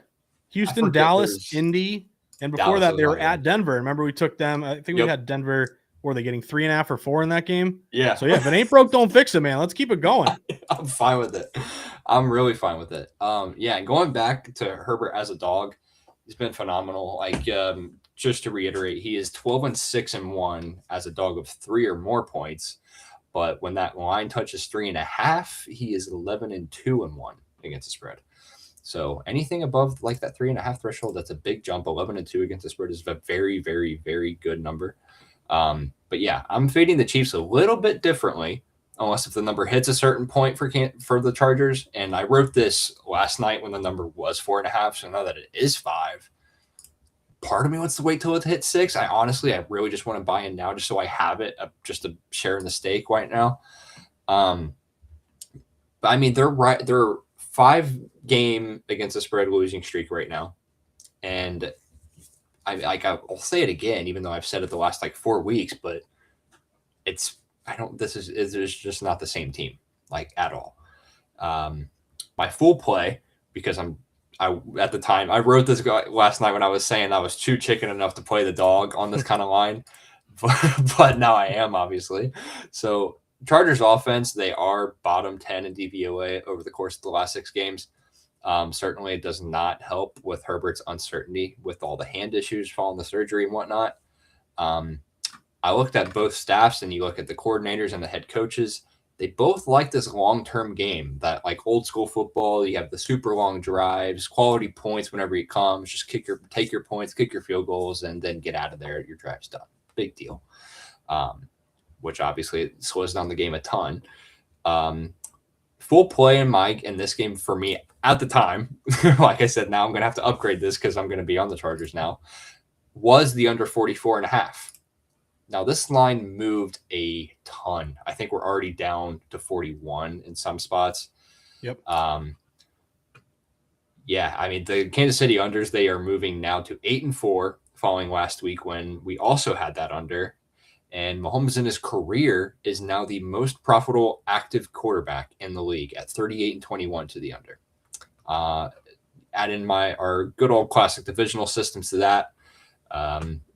Houston, Dallas, Indy, and before that they were at Denver. Remember we took them. I think we had Denver. Were they getting 3.5 or 4 in that game? Yeah. So yeah, if it ain't broke, don't fix it, man. Let's keep it going. I'm fine with it. I'm really fine with it. Yeah, and going back to Herbert as a dog, he's been phenomenal. Like, just to reiterate, he is 12-6-1 as a dog of 3 or more points. But when that line touches 3.5, he is 11-2-1 against the spread. So anything above like that 3.5 threshold, that's a big jump. 11-2 against the spread is a very, very, very good number. But yeah, I'm fading the Chiefs a little bit differently, unless if the number hits a certain point for the Chargers. And I wrote this last night when the number was 4.5. So now that it is 5, part of me wants to wait till it hits 6. I really just want to buy in now just so I have it, just to share in the stake right now. But I mean, they're 5-game against the spread losing streak right now. And I'll say it again, even though I've said it the last 4 weeks, but it's just not the same team at all. My full play, because at the time I wrote this last night when I was saying I was too chicken enough to play the dog on this kind of line, but now I am, obviously. So Chargers offense, they are bottom 10 in DVOA over the course of the last 6 games. Certainly it does not help with Herbert's uncertainty with all the hand issues following the surgery and whatnot. I looked at both staffs, and you look at the coordinators and the head coaches. they both like this long-term game, that like old school football. You have the super long drives, quality points whenever it comes. Just take your points, kick your field goals, and then get out of there. Your drive's done. Big deal. Which obviously slows down the game a ton. Full play in this game for me at the time, like I said, now I'm going to have to upgrade this because I'm going to be on the Chargers now, was the under 44.5. Now, this line moved a ton. I think we're already down to 41 in some spots. Yep. Yeah, I mean, the Kansas City unders, they are moving now to 8-4 following last week when we also had that under. And Mahomes in his career is now the most profitable active quarterback in the league at 38-21 to the under. Add in our good old classic divisional systems to that.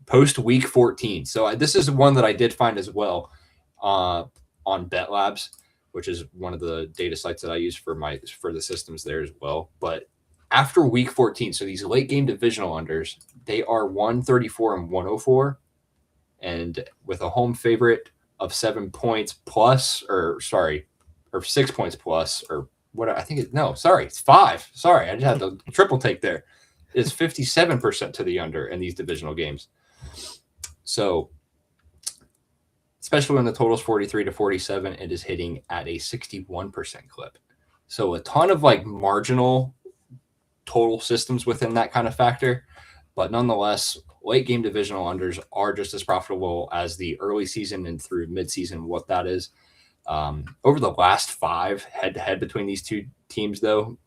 Post week 14. So this is one that I did find as well on Bet Labs, which is one of the data sites that I use for the systems there as well. But after week 14, so these late game divisional unders, they are 134 and 104, and with a home favorite of 7 points plus, or 6 points plus, or what I think it's 5. Sorry, I just had the triple take there. Is 57% to the under in these divisional games. So, especially when the total is 43-47, it is hitting at a 61% clip. So a ton of like marginal total systems within that kind of factor, but nonetheless, late game divisional unders are just as profitable as the early season and through midseason, what that is. Over the last 5 head-to-head between these two teams, though,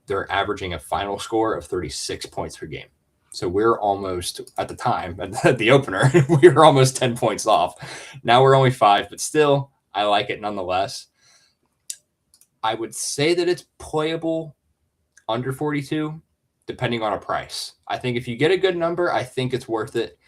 they're averaging a final score of 36 points per game. So we're almost, at the time, at the opener, we were almost 10 points off. Now we're only 5, but still, I like it nonetheless. I would say that it's playable under 42, depending on a price. I think if you get a good number, I think it's worth it.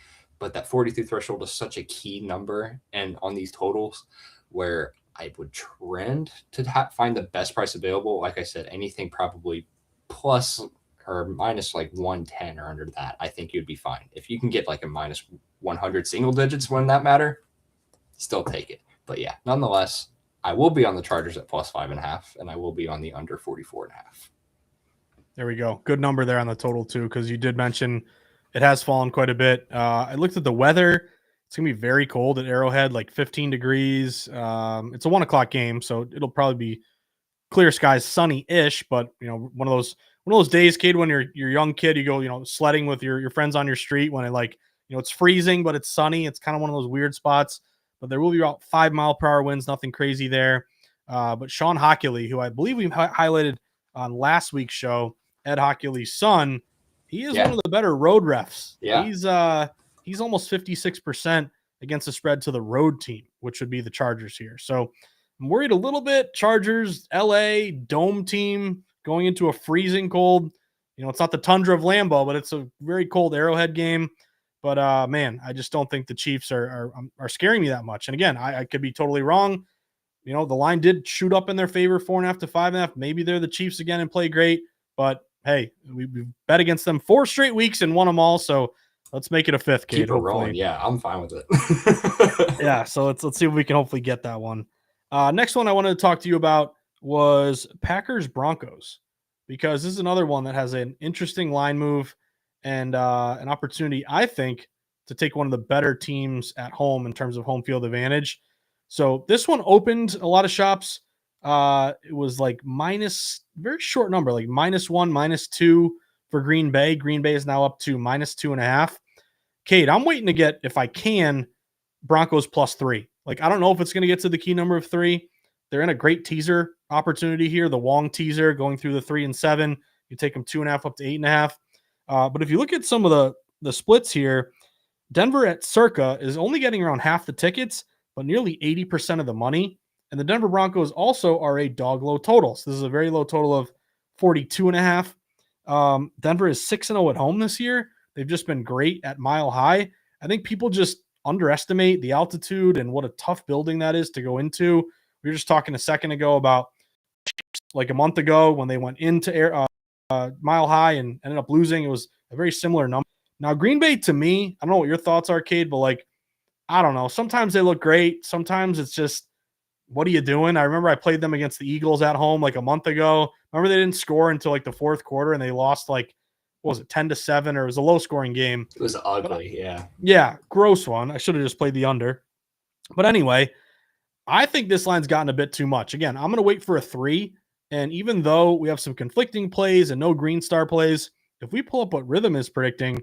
But that 42 threshold is such a key number, and on these totals, where I would trend to find the best price available. Like I said, anything probably plus or minus like 110 or under that, I think you'd be fine. If you can get like a minus 100 single digits when that matter, still take it. But yeah, nonetheless, I will be on the Chargers at plus 5.5, and I will be on the under 44.5. There we go. Good number there on the total too, because you did mention it has fallen quite a bit. I looked at the weather. It's going to be very cold at Arrowhead, like 15 degrees. It's a 1 o'clock game, so it'll probably be clear skies, sunny-ish, but one of those days, kid, when you're a young kid, you go, sledding with your friends on your street when it's freezing, but it's sunny. It's kind of one of those weird spots, but there will be about 5-mile-per-hour winds, nothing crazy there. But Sean Hockley, who I believe we highlighted on last week's show, Ed Hockley's son, he is one of the better road refs. Yeah. He's almost 56% against the spread to the road team, which would be the Chargers here. So I'm worried a little bit. Chargers, LA, dome team going into a freezing cold. It's not the tundra of Lambeau, but it's a very cold Arrowhead game. But man, I just don't think the Chiefs are scaring me that much. And again, I could be totally wrong. The line did shoot up in their favor, 4.5 to 5.5. Maybe they're the Chiefs again and play great. But hey, we've bet against them 4 straight weeks and won them all. So let's make it a 5th, Kate. Keep it rolling. Yeah, I'm fine with it. Yeah, so let's see if we can hopefully get that one. Next one I wanted to talk to you about was Packers Broncos, because this is another one that has an interesting line move and an opportunity, I think, to take one of the better teams at home in terms of home field advantage. So this one opened a lot of shops. It was like very short number, like -1, -2 for Green Bay. Green Bay is now up to -2.5. Kate, I'm waiting to get, if I can, Broncos +3. Like, I don't know if it's going to get to the key number of 3. They're in a great teaser opportunity here. The Wong teaser going through the 3 and 7. You take them 2.5 up to 8.5. But if you look at some of the splits here, Denver at circa is only getting around half the tickets, but nearly 80% of the money. And the Denver Broncos also are a dog low total. So this is a very low total of 42.5. Denver is 6-0 at home this year. They've just been great at Mile High. I think people just underestimate the altitude and what a tough building that is to go into. We were just talking a second ago about like a month ago when they went into Mile High and ended up losing. It was a very similar number. Now, Green Bay, to me, I don't know what your thoughts are, Cade, but I don't know. Sometimes they look great. Sometimes it's just what are you doing? I remember I played them against the Eagles at home like a month ago. Remember they didn't score until like the fourth quarter and they lost like, what was it, 10-7, or it was a low scoring game. It was ugly, yeah. Yeah, gross one. I should have just played the under. But anyway, I think this line's gotten a bit too much. Again, I'm going to wait for a 3. And even though we have some conflicting plays and no green star plays, if we pull up what Rithmm is predicting,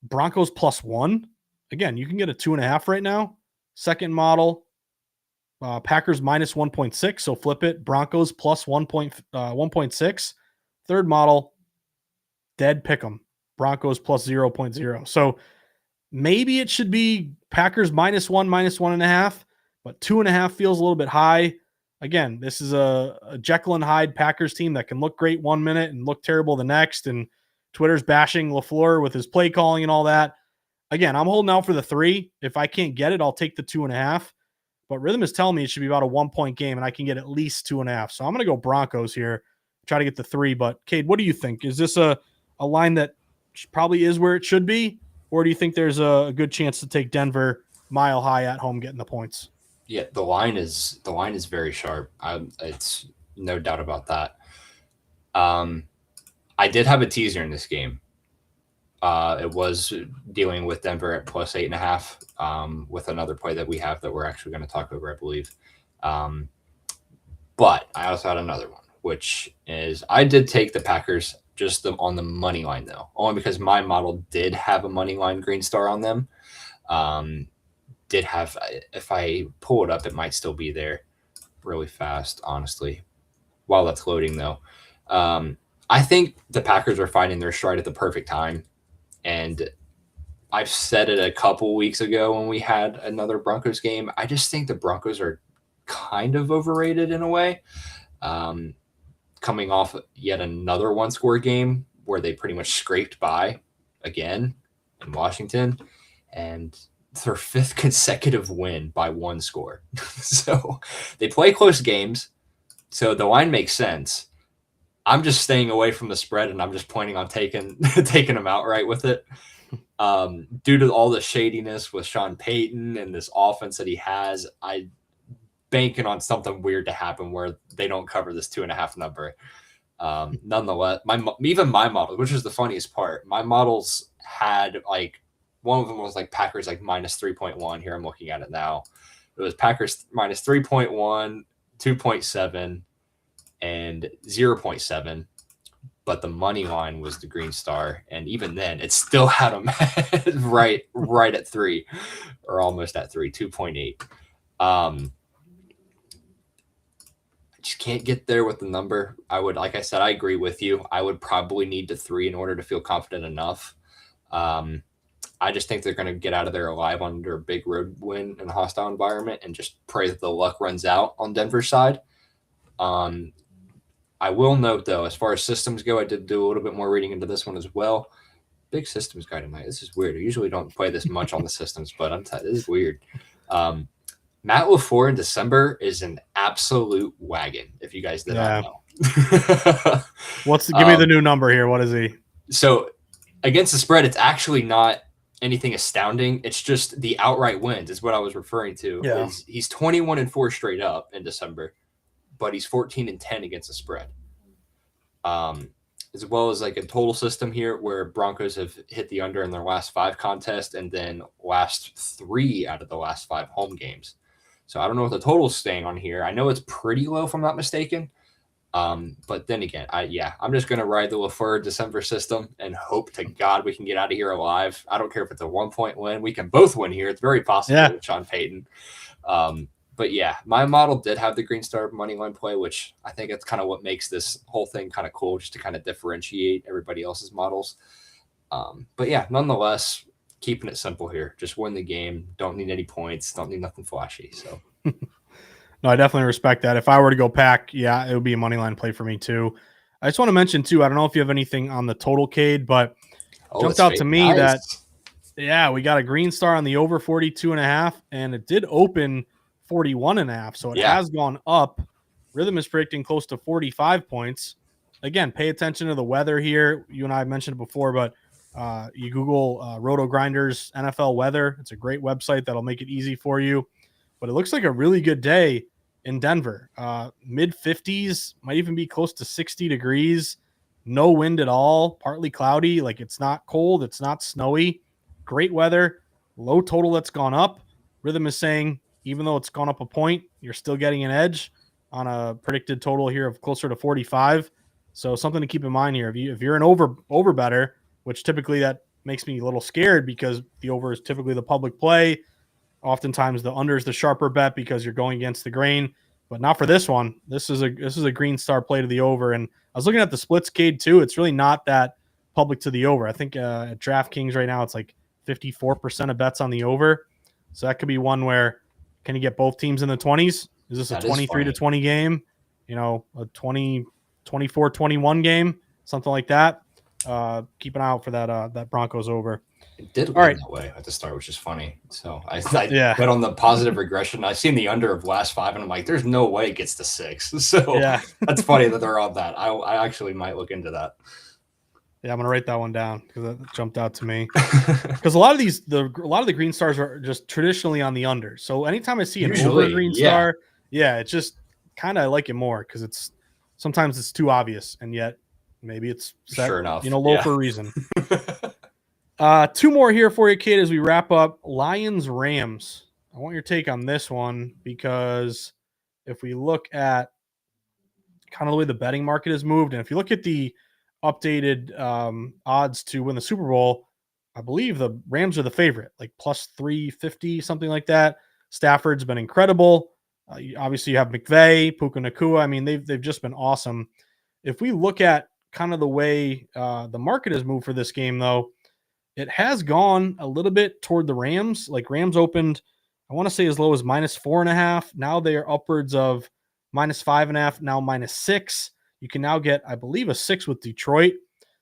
Broncos +1. Again, you can get a 2.5 right now. Second model, Packers -1.6. So flip it. Broncos +1.6. Third model, dead pick 'em. Broncos +0.0. So maybe it should be Packers -1, -1.5, but 2.5 feels a little bit high. Again, this is a Jekyll and Hyde Packers team that can look great one minute and look terrible the next. And Twitter's bashing LaFleur with his play calling and all that. Again, I'm holding out for the 3. If I can't get it, I'll take the 2.5. But Rithmm is telling me it should be about a 1-point game, and I can get at least 2.5. So I'm going to go Broncos here, try to get the 3. But Cade, what do you think? Is this a line that probably is where it should be? Or do you think there's a good chance to take Denver mile high at home getting the points? Yeah, the line is very sharp. It's no doubt about that. I did have a teaser in this game. It was dealing with Denver at +8.5 with another play that we have that we're actually going to talk over, I believe. But I also had another one, which is I did take the Packers just on the money line, though, only because my model did have a money line green star on them. Did have, if I pull it up, it might still be there really fast, honestly, while that's loading, though. I think the Packers are finding their stride at the perfect time. And I've said it a couple weeks ago when we had another Broncos game. I just think the Broncos are kind of overrated in a way. Coming off yet another one-score game where they pretty much scraped by again in Washington. And their 5th consecutive win by 1 score. So they play close games. So the line makes sense. I'm just staying away from the spread, and I'm just planning on taking them outright with it. Due to all the shadiness with Sean Payton and this offense that he has, I banking on something weird to happen where they don't cover this 2.5 number. Nonetheless, even my model, which is the funniest part, my models had like, one of them was like Packers like -3.1. Here I'm looking at it now. It was Packers -3.1, 2.7, and 0.7. But the money line was the green star, and even then, it still had them right at 3, or almost at 3, 2.8. I just can't get there with the number. Like I said, I agree with you. I would probably need the 3 in order to feel confident enough. I just think they're going to get out of there alive under a big road win in a hostile environment and just pray that the luck runs out on Denver's side. I will note, though, as far as systems go, I did do a little bit more reading into this one as well. Big systems guy tonight. This is weird. I usually don't play this much on the systems, but this is weird. Matt LaFleur in December is an absolute wagon, if you guys did not know. Give me the new number here. What is he? So against the spread, it's actually not anything astounding. It's just the outright wins is what I was referring to. Yeah. He's 21-4 straight up in December, but he's 14-10 against the spread. As well as like a total system here where Broncos have hit the under in their last 5 contests and then last 3 out of the last 5 home games. So I don't know what the total's staying on here. I know it's pretty low if I'm not mistaken. But then again, I'm just going to ride the LaFleur December system and hope to God we can get out of here alive. I don't care if it's a 1-point win. We can both win here. It's very possible with Sean Payton. But yeah, my model did have the green star money line play, which I think it's kind of what makes this whole thing kind of cool, just to kind of differentiate everybody else's models. But yeah, nonetheless, keeping it simple here. Just win the game. Don't need any points. Don't need nothing flashy. So. No, I definitely respect that. If I were to go Pack, it would be a money line play for me too. I just want to mention too, I don't know if you have anything on the total, Cade, but jumped out to me that we got a green star on the over 42.5, and it did open 41.5, so it has gone up. Rithmm is predicting close to 45 points. Again, pay attention to the weather here. You and I mentioned it before, but you Google Roto Grinders NFL weather. It's a great website that'll make it easy for you. But it looks like a really good day in Denver. Mid 50s, might even be close to 60 degrees. No wind at all, partly cloudy. Like it's not cold, it's not snowy. Great weather, low total that's gone up. Rithmm is saying, even though it's gone up a point, you're still getting an edge on a predicted total here of closer to 45. So something to keep in mind here. If you're an over better, which typically that makes me a little scared because the over is typically the public play. Oftentimes the under is the sharper bet because you're going against the grain, but not for this one. This is a green star play to the over. And I was looking at the splits, Cade, too. It's really not that public to the over. I think at DraftKings right now it's like 54% of bets on the over. So that could be one where can you get both teams in the 20s? Is this a 23 to 20 game? You know, a 20, 24-21 game, something like that. Keep an eye out for that Broncos over. It did win that way at the start, which is funny. So I yeah. bet on the positive regression. I've seen the under of last 5, and I'm like, there's no way it gets to 6. So yeah. That's funny that they're on that. I actually might look into that. Yeah, I'm gonna write that one down because that jumped out to me. Because a lot of the green stars are just traditionally on the under. So anytime I see an over green star, it's just kind of I like it more because it's sometimes it's too obvious, and yet maybe it's set, sure enough, low for a reason. 2 more here for you, Kate, as we wrap up. Lions Rams. I want your take on this one because if we look at kind of the way the betting market has moved, and if you look at the updated odds to win the Super Bowl, I believe the Rams are the favorite, like plus 350, something like that. Stafford's been incredible. Obviously, you have McVay, Puka Nacua. I mean, they've just been awesome. If we look at kind of the way the market has moved for this game, though, it has gone a little bit toward the Rams. Like Rams opened, I want to say as low as -4.5. Now they are upwards of -5.5. Now -6. You can now get, I believe, a 6 with Detroit.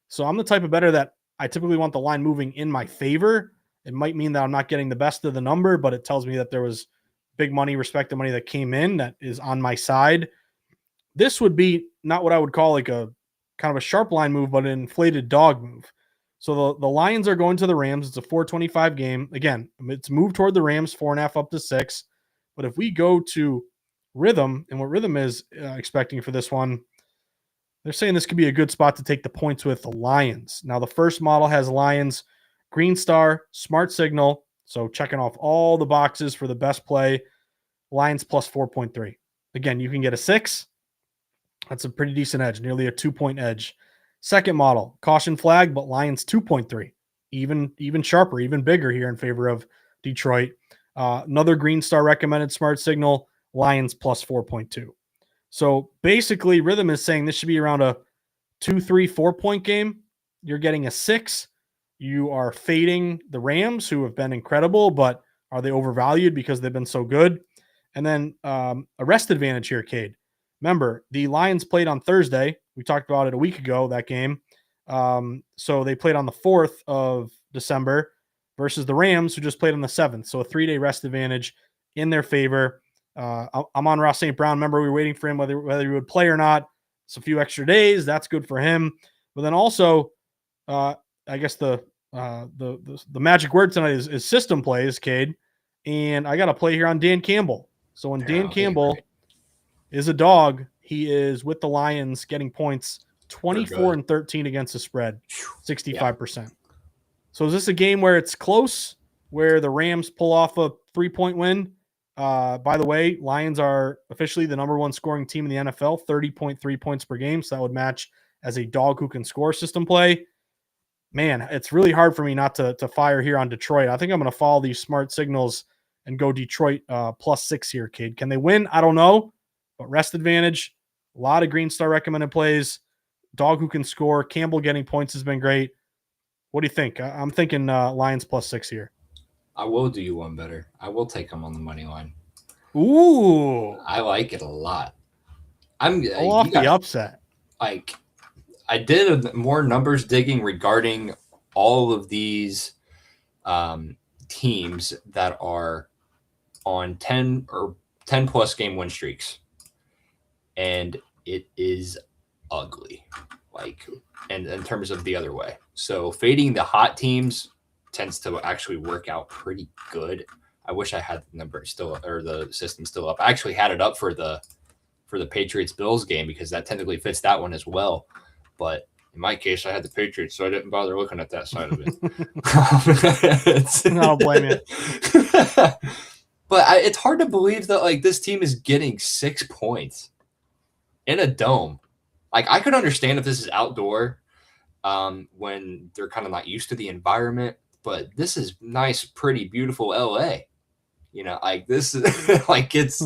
So I'm the type of bettor that I typically want the line moving in my favor. It might mean that I'm not getting the best of the number, but it tells me that there was big money, respected money that came in that is on my side. This would be not what I would call like a kind of a sharp line move, but an inflated dog move. So the Lions are going to the Rams. It's a 425 game. Again, it's moved toward the Rams, 4.5 up to 6. But if we go to Rithmm and what Rithmm is expecting for this one, they're saying this could be a good spot to take the points with the Lions. Now, the first model has Lions, Green Star, Smart Signal. So checking off all the boxes for the best play. Lions plus 4.3. Again, you can get a 6. That's a pretty decent edge, nearly a 2-point edge. Second model, caution flag, but Lions 2.3. Even sharper, even bigger here in favor of Detroit. Another Green Star recommended Smart Signal, Lions plus 4.2. So basically, Rithmm is saying this should be around a 2, 3, 4-point game. You're getting a 6. You are fading the Rams, who have been incredible, but are they overvalued because they've been so good? And then a rest advantage here, Cade. Remember, the Lions played on Thursday. We talked about it a week ago, that game. So they played on the 4th of December versus the Rams, who just played on the 7th. So a 3-day rest advantage in their favor. I'm on Ross St. Brown. Remember, we were waiting for him whether he would play or not. It's a few extra days. That's good for him. But then also, I guess the magic word tonight is system plays, Cade. And I got a play here on Dan Campbell. So when Dan Campbell is a dog, he is with the Lions getting points 24-13 against the spread, 65%. Yeah. So is this a game where it's close, where the Rams pull off a 3-point win? By the way, Lions are officially the number 1 scoring team in the NFL, 30.3 points per game. So that would match as a dog who can score system play. Man, it's really hard for me not to fire here on Detroit. I think I'm going to follow these smart signals and go Detroit plus 6 here, Cade. Can they win? I don't know. But rest advantage, a lot of Green Star recommended plays. Dog who can score. Campbell getting points has been great. What do you think? I'm thinking Lions plus 6 here. I will do you one better. I will take them on the money line. Ooh. I like it a lot. Pull off the upset. Like, I did more numbers digging regarding all of these teams that are on 10 or 10 plus game win streaks. And it is ugly, like, and in terms of the other way. So fading the hot teams tends to actually work out pretty good. I wish I had the number still or the system still up. I actually had it up for the Patriots Bills game because that technically fits that one as well. But in my case, I had the Patriots, so I didn't bother looking at that side of it. I don't blame you. But it's hard to believe that like this team is getting 6 points in a dome. Like I could understand if this is outdoor, when they're kind of not used to the environment, but this is nice, pretty, beautiful LA. You know, like this is like it's.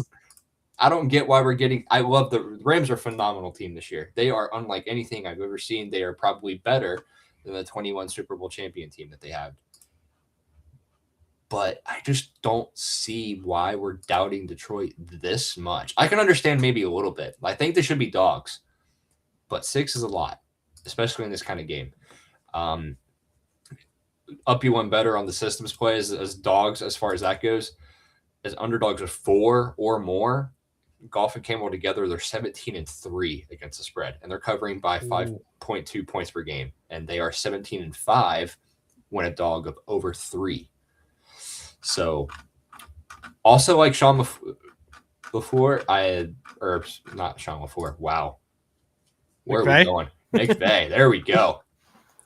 I don't get why we're getting. I love the Rams are a phenomenal team this year. They are unlike anything I've ever seen. They are probably better than the 21 Super Bowl champion team that they had. But I just don't see why we're doubting Detroit this much. I can understand maybe a little bit. I think they should be dogs, but 6 is a lot, especially in this kind of game. Up you one better on the systems play as dogs as far as that goes. As underdogs of 4 or more, Golf and Campbell together, they're 17-3 against the spread, and they're covering by 5.2 points per game, and they are 17-5 when a dog of over 3. So, also like Sean LaFleur, not Sean LaFleur. Wow, where are we going? McVay. There we go.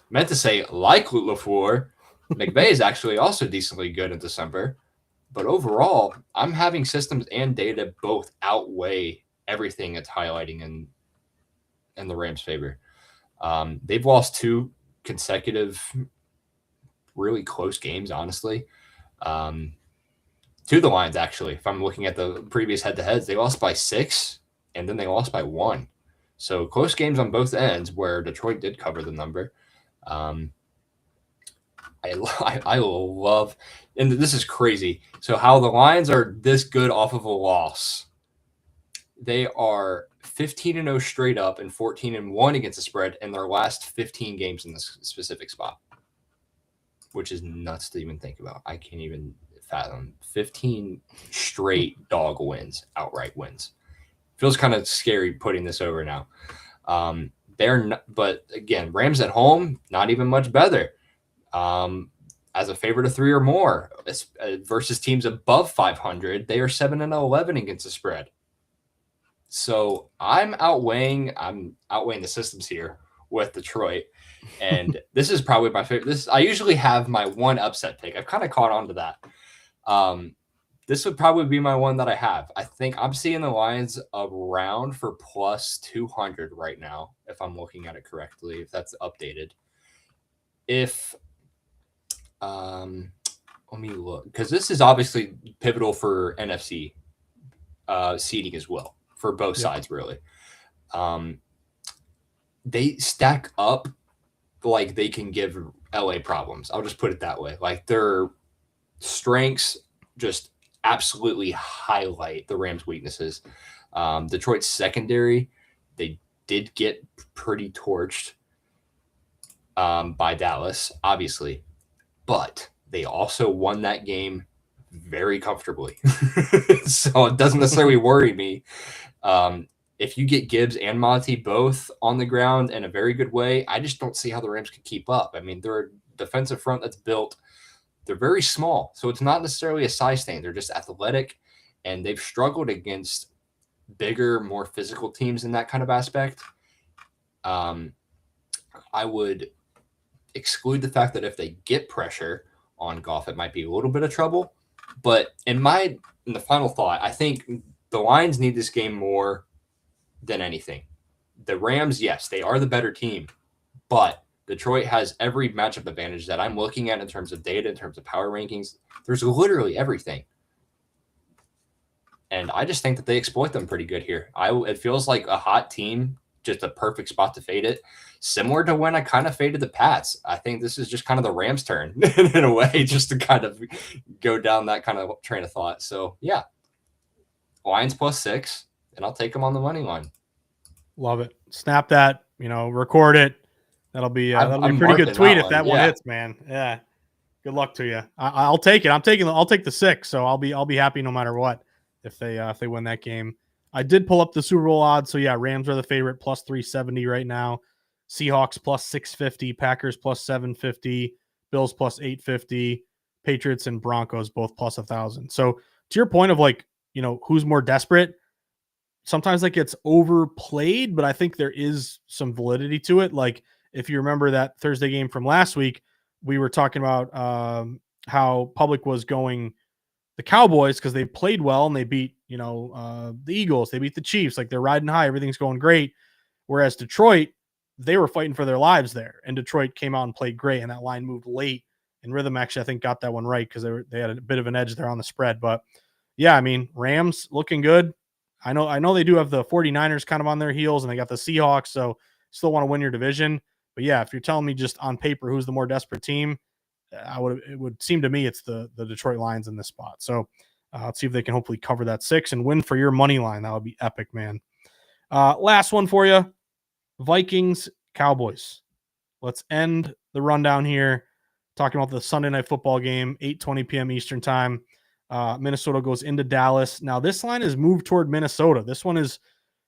Meant to say like LaFleur. McVay is actually also decently good in December. But overall, I'm having systems and data both outweigh everything it's highlighting in the Rams' favor. They've lost 2 consecutive really close games, honestly. To the Lions, actually. If I'm looking at the previous head-to-heads, they lost by 6, and then they lost by 1. So close games on both ends where Detroit did cover the number. I love, and this is crazy. So how the Lions are this good off of a loss. They are 15-0 straight up and 14-1 against the spread in their last 15 games in this specific spot, which is nuts to even think about. I can't even fathom 15 straight dog wins, outright wins. Feels kind of scary putting this over now. But again, Rams at home, not even much better. As a favorite of 3 or more versus teams above 500, they are 7-11 against the spread. So I'm outweighing the systems here with Detroit, and this is probably my favorite. I usually have my one upset pick. I've kind of caught on to that. This would probably be my one that I have. I think I'm seeing the Lions around for plus 200 right now, if I'm looking at it correctly, if that's updated. Let me look, because this is obviously pivotal for NFC seeding as well for both sides, really. They stack up like they can give LA problems. I'll just put it that way. Like their strengths just absolutely highlight the Rams' weaknesses. Detroit's secondary, they did get pretty torched by Dallas, obviously, but they also won that game very comfortably. So it doesn't necessarily worry me. If you get Gibbs and Monty both on the ground in a very good way, I just don't see how the Rams can keep up. I mean, they're a defensive front that's built. They're very small, so it's not necessarily a size thing. They're just athletic, and they've struggled against bigger, more physical teams in that kind of aspect. I would exclude the fact that if they get pressure on Goff, it might be a little bit of trouble. But in the final thought, I think the Lions need this game more than anything. The Rams, yes, they are the better team, but Detroit has every matchup advantage that I'm looking at in terms of data, in terms of power rankings. There's literally everything. And I just think that they exploit them pretty good here. It feels like a hot team, just a perfect spot to fade it. Similar to when I kind of faded the Pats. I think this is just kind of the Rams' turn in a way, just to kind of go down that kind of train of thought. So, yeah, Lions plus 6, and I'll take them on the money line. Love it. Snap that, record it. That'll be a pretty good tweet if that one hits, man. Yeah. Good luck to you. I'll take it. I'll take the 6. So I'll be happy no matter what if they win that game. I did pull up the Super Bowl odds. So yeah, Rams are the favorite, plus 370 right now. Seahawks plus 650, Packers plus 750, Bills plus 850, Patriots and Broncos both plus 1,000. So to your point of like, who's more desperate, sometimes that gets overplayed, but I think there is some validity to it. Like if you remember that Thursday game from last week, we were talking about how public was going the Cowboys because they played well and they beat, the Eagles, they beat the Chiefs. Like they're riding high, everything's going great. Whereas Detroit, they were fighting for their lives there, and Detroit came out and played great, and that line moved late. And Rithmm actually, I think, got that one right because they had a bit of an edge there on the spread. But yeah, I mean, Rams looking good. I know they do have the 49ers kind of on their heels, and they got the Seahawks, so still want to win your division. But yeah, if you're telling me just on paper who's the more desperate team, it would seem to me it's the Detroit Lions in this spot. So let's see if they can hopefully cover that 6 and win for your money line. That would be epic, man. Last one for you. Vikings, Cowboys. Let's end the rundown here talking about the Sunday Night Football game, 8:20 p.m. Eastern time. Minnesota goes into Dallas. Now, this line is moved toward Minnesota. This one is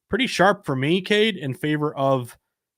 pretty sharp for me, Cade, in favor of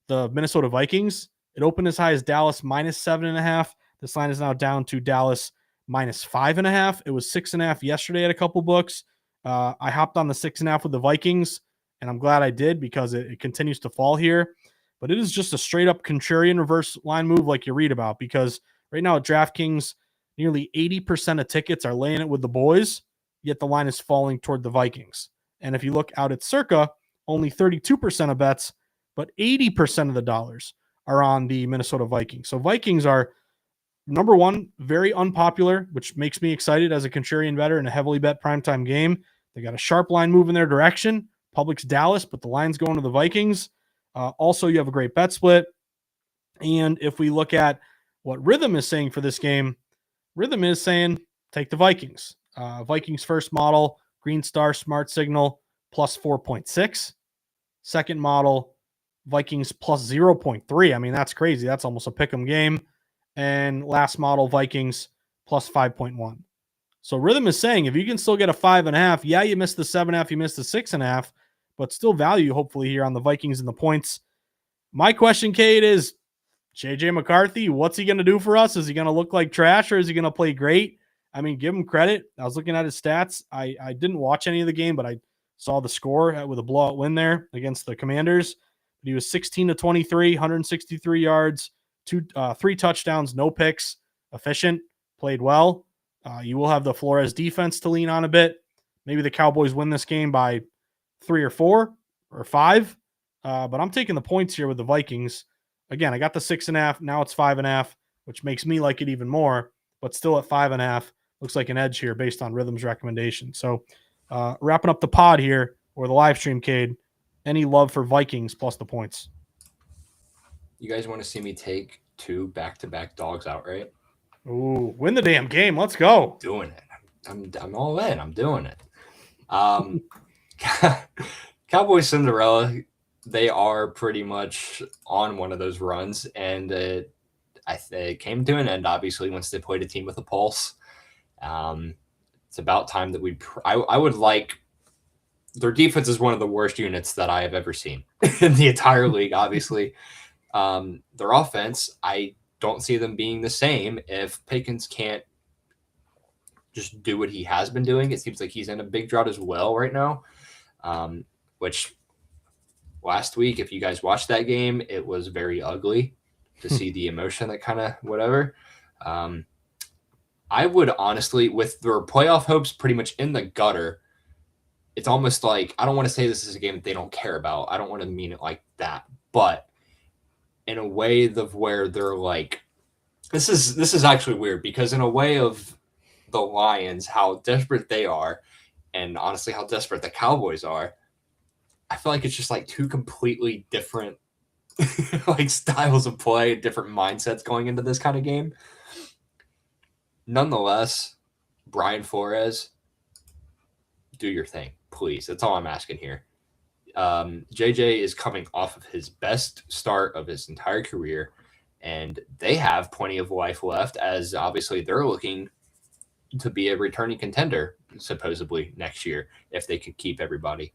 the Minnesota Vikings. It opened as high as Dallas minus 7.5. This line is now down to Dallas minus 5.5. It was 6.5 yesterday at a couple books. I hopped on the 6.5 with the Vikings, and I'm glad I did because it continues to fall here. But it is just a straight up contrarian reverse line move like you read about, because right now at DraftKings, nearly 80% of tickets are laying it with the boys, yet the line is falling toward the Vikings. And if you look out at Circa, only 32% of bets, but 80% of the dollars are on the Minnesota Vikings. So Vikings are, number one, very unpopular, which makes me excited as a contrarian bettor in a heavily bet primetime game. They got a sharp line move in their direction. Public's Dallas, but the line's going to the Vikings. Also, you have a great bet split. And if we look at what Rithmm is saying for this game, Rithmm is saying take the Vikings. Vikings first model, Green Star Smart Signal plus 4.6. Second model, Vikings plus 0.3. I mean, that's crazy. That's almost a pick'em game. And last model, Vikings plus 5.1. So Rithmm is saying if you can still get a 5.5, yeah, you missed the 7.5, you missed the 6.5, but still value hopefully here on the Vikings and the points. My question, Kate, is JJ McCarthy, what's he going to do for us? Is he going to look like trash or is he going to play great? I mean, give him credit. I was looking at his stats. I didn't watch any of the game, but I saw the score with a blowout win there against the Commanders. But he was 16-23, 163 yards, 3 touchdowns, no picks, efficient, played well. You will have the Flores defense to lean on a bit. Maybe the Cowboys win this game by 3 or 4 or 5. But I'm taking the points here with the Vikings. Again, I got the 6.5. Now it's 5.5, which makes me like it even more. But still at 5.5, looks like an edge here based on Rithmm's recommendation. So wrapping up the pod here, or the live stream, Cade, any love for Vikings plus the points? You guys want to see me take 2 back-to-back dogs out, right? Ooh, win the damn game. Let's go. Doing it. I'm all in. I'm doing it. Cowboys Cinderella, they are pretty much on one of those runs, and it came to an end, obviously, once they played a team with a pulse. It's about time that I would like – their defense is one of the worst units that I have ever seen in the entire league, obviously. Their offense, I don't see them being the same if Pickens can't just do what he has been doing. It seems like he's in a big drought as well right now, which last week, if you guys watched that game, it was very ugly to see the emotion that kind of whatever. I would honestly, with their playoff hopes pretty much in the gutter, it's almost like, I don't want to say this is a game that they don't care about. I don't want to mean it like that, but in a way of where they're like, this is actually weird, because in a way of the Lions, how desperate they are, and honestly how desperate the Cowboys are, I feel like it's just like 2 completely different like styles of play, different mindsets going into this kind of game. Nonetheless, Brian Flores, do your thing, please. That's all I'm asking here. JJ is coming off of his best start of his entire career, and they have plenty of life left, as obviously they're looking to be a returning contender supposedly next year if they could keep everybody.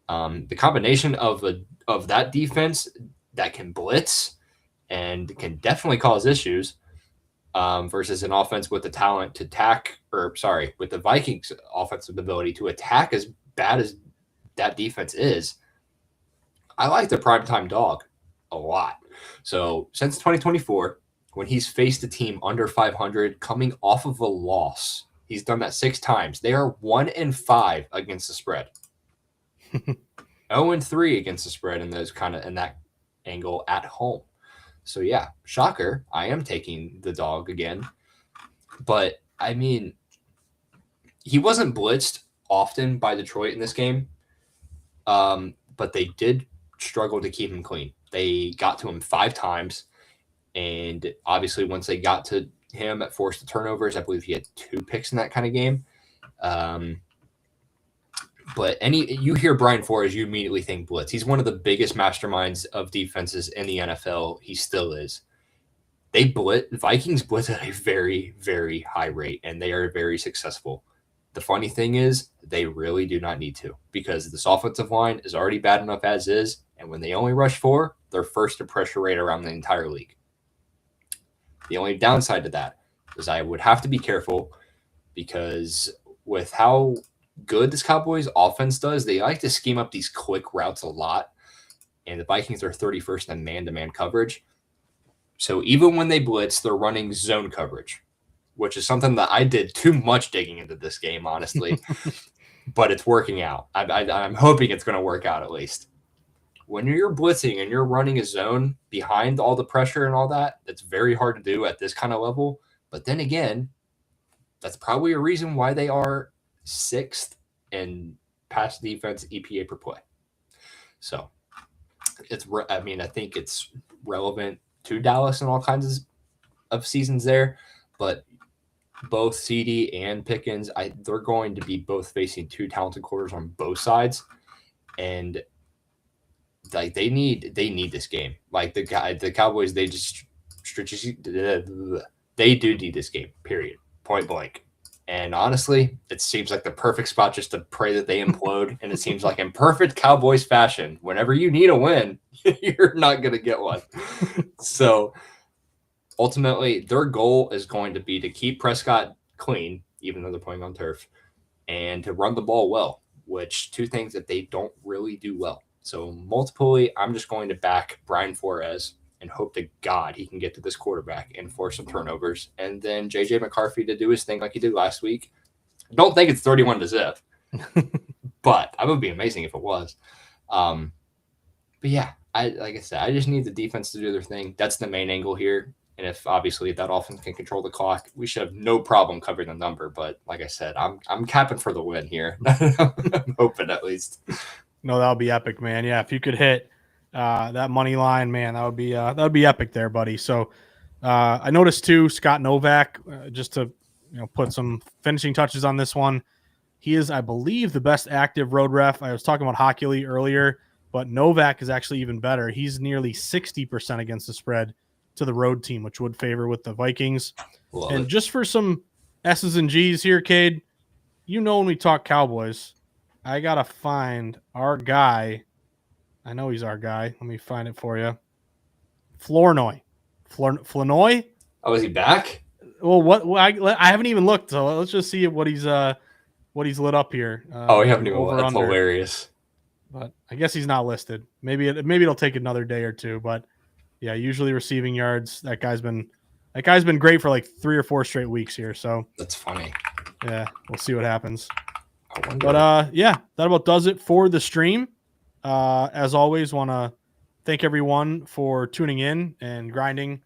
The combination of that defense that can blitz and can definitely cause issues, versus an offense with the talent to attack, with the Vikings' offensive ability to attack as bad as that defense is. I like the primetime dog a lot. So since 2024, when he's faced a team under 500 coming off of a loss, he's done that 6 times. They are 1-5 against the spread. 0-3 against the spread in that angle at home. So yeah, shocker. I am taking the dog again. But I mean, he wasn't blitzed often by Detroit in this game. But they did struggle to keep him clean. They got to him 5 times. And obviously once they got to him, it forced the turnovers. I believe he had 2 picks in that kind of game. But you hear Brian Flores, you immediately think blitz. He's one of the biggest masterminds of defenses in the NFL. He still is. Vikings blitz at a very, very high rate, and they are very successful. The funny thing is, they really do not need to, because this offensive line is already bad enough as is, and when they only rush 4, they're first to pressure rate around the entire league. The only downside to that is I would have to be careful, because with how good this Cowboys offense does, they like to scheme up these quick routes a lot, and the Vikings are 31st in man-to-man coverage. So even when they blitz, they're running zone coverage, which is something that I did too much digging into this game, honestly. But it's working out. I'm hoping it's going to work out at least. When you're blitzing and you're running a zone behind all the pressure and all that, that's very hard to do at this kind of level. But then again, that's probably a reason why they are 6th in pass defense EPA per play. So I think it's relevant to Dallas in all kinds of seasons there, but both CD and Pickens, they're going to be both facing 2 talented quarters on both sides, and like they need this game. Like the Cowboys, they just they do need this game. Period. Point blank. And honestly, it seems like the perfect spot just to pray that they implode. And it seems like in perfect Cowboys fashion, whenever you need a win, you're not going to get one. So ultimately, their goal is going to be to keep Prescott clean, even though they're playing on turf, and to run the ball well, which 2 things that they don't really do well. So multiply, I'm just going to back Brian Flores and hope to God he can get to this quarterback and force some turnovers. And then J.J. McCarthy to do his thing like he did last week. I don't think it's 31-0, but that would be amazing if it was. But yeah, like I said, I just need the defense to do their thing. That's the main angle here. And if obviously that offense can control the clock, we should have no problem covering the number. But like I said, I'm capping for the win here. I'm hoping at least. No, that would be epic, man. Yeah, if you could hit that money line, man, that would be epic there, buddy. So I noticed too, Scott Novak, just to put some finishing touches on this one. He is, I believe, the best active road ref. I was talking about Hockey Elite earlier, but Novak is actually even better. He's nearly 60% against the spread to the road team, which would favor with the Vikings. Love and it. Just for some S's and G's here, Cade, when we talk Cowboys, I got to find our guy. I know he's our guy. Let me find it for you. Flournoy. Flournoy? Oh, is he back? Well, I haven't even looked, so let's just see what he's lit up here. We haven't even looked. That's hilarious. But I guess he's not listed. Maybe it'll take another day or two. But yeah, usually receiving yards. That guy's been great for like 3 or 4 straight weeks here. So that's funny. Yeah, we'll see what happens. But yeah, that about does it for the stream. As always, want to thank everyone for tuning in and grinding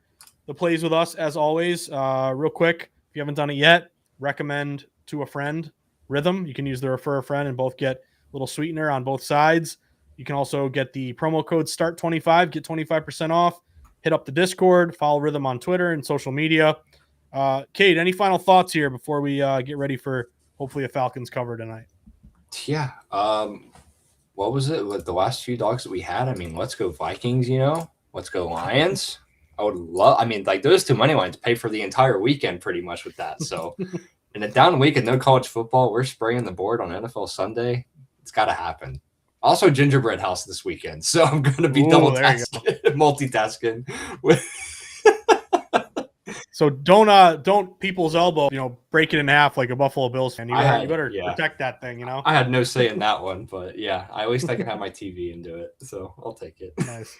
the plays with us. As always, real quick, if you haven't done it yet, recommend to a friend Rithmm. You can use the refer a friend and both get a little sweetener on both sides. You can also get the promo code START25, get 25% off. Hit up the Discord, follow Rithmm on Twitter and social media. Cade, any final thoughts here before we get ready for hopefully a Falcons cover tonight? Yeah. What was it with the last few dogs that we had? I mean, let's go Vikings, let's go Lions. I would love, those 2 money lines pay for the entire weekend pretty much with that. So in a down week and no college football, we're spraying the board on NFL Sunday. It's got to happen. Also gingerbread house this weekend. So I'm going to be multitasking with So don't people's elbow, break it in half like a Buffalo Bills fan. You better protect that thing, I had no say in that one, but yeah, at least I can have my TV and do it. So I'll take it. Nice.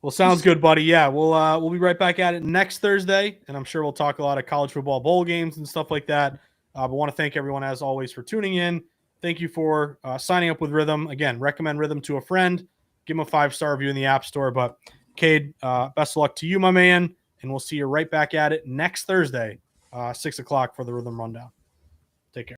Well, sounds good, buddy. Yeah, we'll be right back at it next Thursday, and I'm sure we'll talk a lot of college football bowl games and stuff like that. But want to thank everyone as always for tuning in. Thank you for signing up with Rithmm. Again, recommend Rithmm to a friend. Give them a 5-star review in the App Store. But Cade, best of luck to you, my man, and we'll see you right back at it next Thursday, 6 o'clock for the Rithmm Rundown.